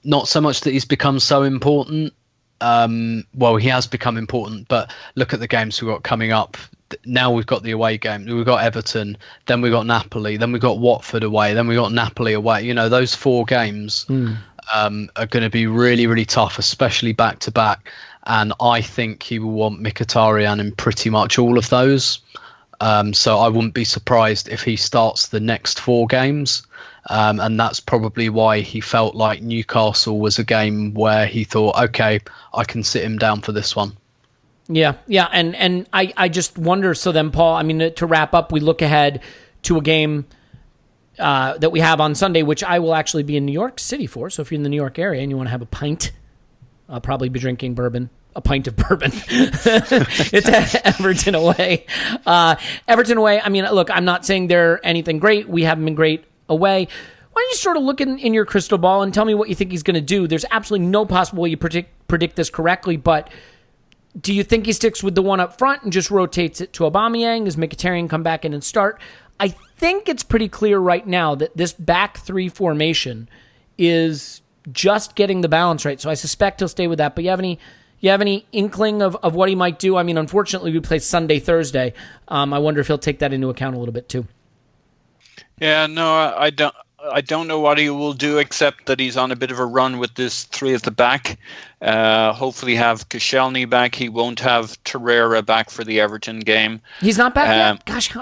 not so much that he's become so important. Well, he has become important, but look at the games we've got coming up. Now we've got the away game. We've got Everton, then we've got Napoli, then we've got Watford away, then we've got Napoli away. Those 4 games are going to be really, really tough, especially back to back. And I think he will want Mkhitaryan in pretty much all of those. So I wouldn't be surprised if he starts the next 4 games. And that's probably why he felt like Newcastle was a game where he thought, okay, I can sit him down for this one. Yeah. And I just wonder, so then, Paul, I mean, to wrap up, we look ahead to a game that we have on Sunday, which I will actually be in New York City for. So if you're in the New York area and you want to have a pint, I'll probably be drinking a pint of bourbon. It's Everton away. Everton away, I mean, look, I'm not saying they're anything great. We haven't been great away. Why don't you sort of look in your crystal ball and tell me what you think he's going to do? There's absolutely no possible way you predict this correctly, but do you think he sticks with the one up front and just rotates it to Aubameyang? Does Mkhitaryan come back in and start? I think it's pretty clear right now that this back 3 formation is just getting the balance right. So I suspect he'll stay with that. But you have any inkling of what he might do? I mean, unfortunately, we play Sunday, Thursday. I wonder if he'll take that into account a little bit too. Yeah, no, I don't know what he will do, except that he's on a bit of a run with this 3 at the back. Hopefully have Koscielny back. He won't have Torreira back for the Everton game. He's not back yet? Gosh,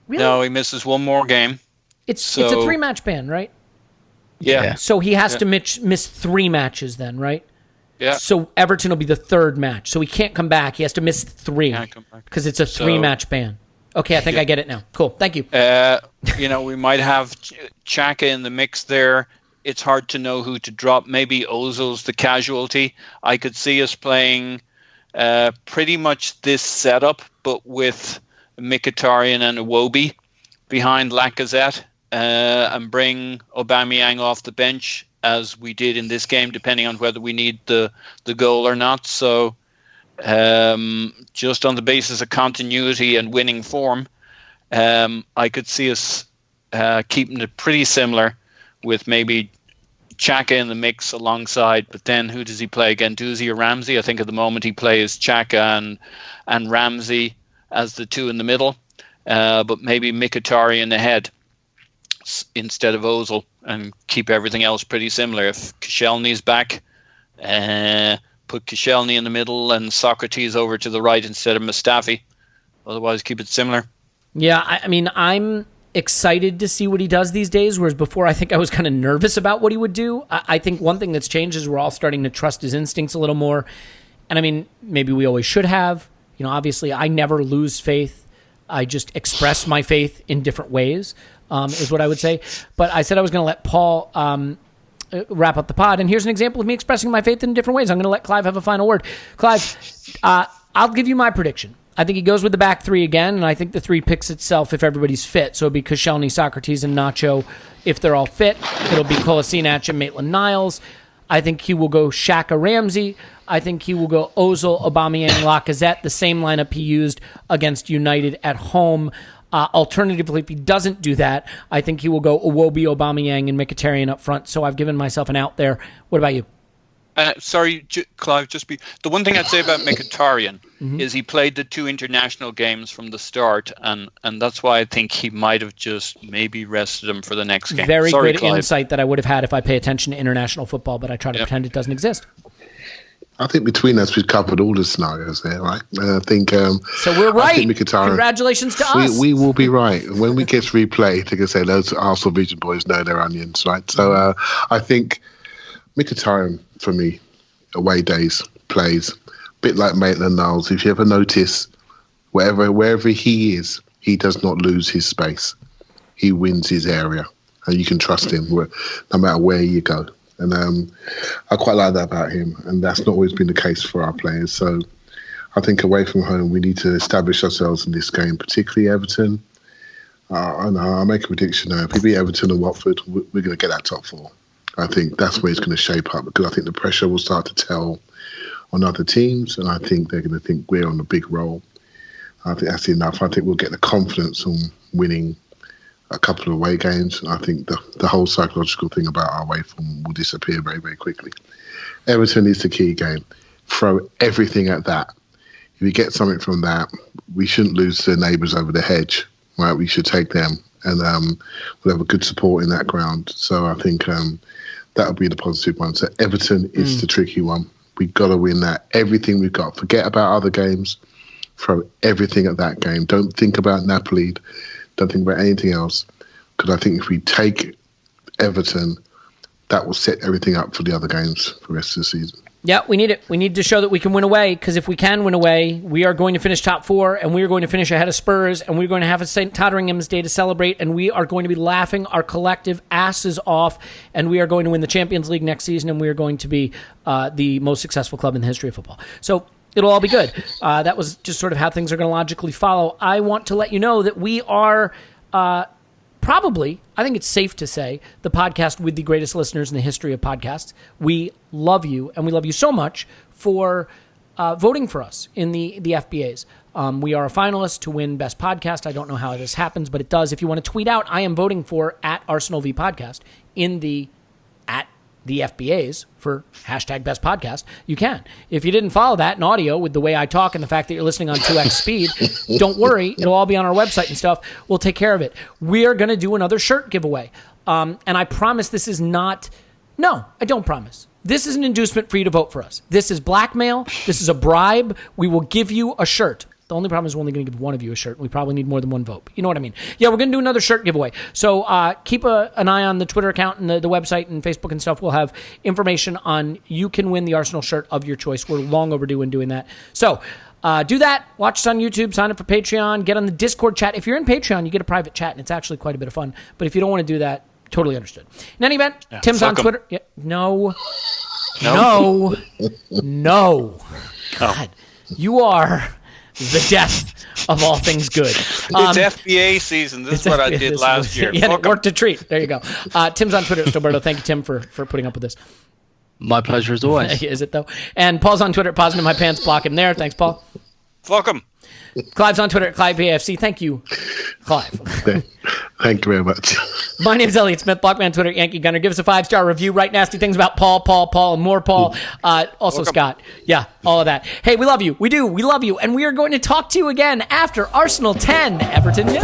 really? No, he misses one more game. It's a 3-match ban, right? Yeah. So he has to miss 3 matches then, right? Yeah. So Everton will be the 3rd match. So he can't come back. He has to miss 3 because it's a 3-match ban. Okay, I think I get it now. Cool. Thank you. We might have Xhaka in the mix there. It's hard to know who to drop. Maybe Ozil's the casualty. I could see us playing pretty much this setup, but with Mkhitaryan and Iwobi behind Lacazette, and bring Aubameyang off the bench as we did in this game, depending on whether we need the goal or not. So just on the basis of continuity and winning form, I could see us keeping it pretty similar with maybe Xhaka in the mix alongside, but then who does he play? Guendouzi or Ramsey? I think at the moment he plays Xhaka and Ramsey as the 2 in the middle, but maybe Mkhitaryan ahead instead of Ozil, and keep everything else pretty similar. If Koscielny's back, put Koscielny in the middle and Socrates over to the right instead of Mustafi. Otherwise, keep it similar. Yeah, I mean, I'm excited to see what he does these days, whereas before I think I was kind of nervous about what he would do. I think one thing that's changed is we're all starting to trust his instincts a little more. And I mean, maybe we always should have. Obviously, I never lose faith. I just express my faith in different ways, is what I would say. But I said I was going to let Paul wrap up the pod, and here's an example of me expressing my faith in different ways. I'm going to let Clive have a final word. Clive, I'll give you my prediction. I think he goes with the back 3 again, and I think the 3 picks itself if everybody's fit. So it'll be Koscielny, Socrates, and Nacho. If they're all fit, it'll be Kolasinac and Maitland-Niles. I think he will go Xhaka, Ramsey. I think he will go Ozil, Aubameyang, Lacazette, the same lineup he used against United at home. Alternatively, if he doesn't do that, I think he will go Iwobi, Aubameyang, and Mkhitaryan up front. So I've given myself an out there. What about you? Sorry, Clive, the one thing I'd say about Mkhitaryan is he played the 2 international games from the start, and that's why I think he might have just maybe rested him for the next game. Very Sorry, good Clive. insight that I would have had if I pay attention to international football, but I try to pretend it doesn't exist. I think between us, we've covered all the scenarios there, right? And I think so we're right. I think Mkhitaryan, congratulations to us. We will be right. And when we get replayed, they can say those Arsenal Vision boys know their onions, right? So I think Mkhitaryan, for me, away days, plays a bit like Maitland-Niles. If you ever notice, wherever he is, he does not lose his space. He wins his area. And you can trust him no matter where you go. And I quite like that about him. And that's not always been the case for our players. So I think away from home, we need to establish ourselves in this game, particularly Everton. And I'll make a prediction now. If we beat Everton and Watford, we're going to get that top four. I think that's where it's going to shape up, because I think the pressure will start to tell on other teams. And I think they're going to think we're on a big roll. I think that's enough. I think we'll get the confidence on winning a couple of away games. I think the whole psychological thing about our away form will disappear very, very quickly. Everton is the key game. Throw everything at that. If we get something from that, we shouldn't lose to the neighbours over the hedge, right? We should take them, and we'll have a good support in that ground. So I think that'll be the positive one. So Everton is the tricky one. We've got to win that. Everything we've got. Forget about other games. Throw everything at that game. Don't think about Napoli. Don't think about anything else, because I think if we take Everton, that will set everything up for the other games for the rest of the season. Yeah, we need it. We need to show that we can win away, because if we can win away, we are going to finish top four, and we are going to finish ahead of Spurs, and we're going to have a St. Totteringham's Day to celebrate, and we are going to be laughing our collective asses off, and we are going to win the Champions League next season, and we are going to be the most successful club in the history of football. So it'll all be good. That was just sort of how things are going to logically follow. I want to let you know that we are probably, I think it's safe to say, the podcast with the greatest listeners in the history of podcasts. We love you, and we love you so much for voting for us in the FBAs. We are a finalist to win Best Podcast. I don't know how this happens, but it does. If you want to tweet out, I am voting for @ArsenalVPodcast in the FBAs for #BestPodcast, you can. If you didn't follow that in audio with the way I talk and the fact that you're listening on 2x speed, don't worry. It'll all be on our website and stuff. We'll take care of it. We are going to do another shirt giveaway. And I promise this is not... No, I don't promise. This is an inducement for you to vote for us. This is blackmail. This is a bribe. We will give you a shirt. The only problem is we're only going to give one of you a shirt. We probably need more than one vote. But you know what I mean. Yeah, we're going to do another shirt giveaway. So keep an eye on the Twitter account and the website and Facebook and stuff. We'll have information on you can win the Arsenal shirt of your choice. We're long overdue in doing that. So do that. Watch us on YouTube. Sign up for Patreon. Get on the Discord chat. If you're in Patreon, you get a private chat, and it's actually quite a bit of fun. But if you don't want to do that, totally understood. In any event, Tim's on Twitter. Yeah, no. God, you are the death of all things good. It's FBA season. This is what I did last year. Yeah, it worked a treat. There you go. Tim's on Twitter, Stoberto. Thank you, Tim, for putting up with this. My pleasure as always. Is it, though? And Paul's on Twitter, Pausing in My Pants. Block him there. Thanks, Paul. Fuck him. Clive's on Twitter at ClivePAFC. Thank you, Clive. Thank you very much. My name's Elliot Smith, Blockman, Twitter, Yankee Gunner. Give us a 5-star review. Write nasty things about Paul, and more Paul. Also Welcome. Scott. Yeah, all of that. Hey, we love you. We do. We love you. And we are going to talk to you again after Arsenal 10, Everton 0.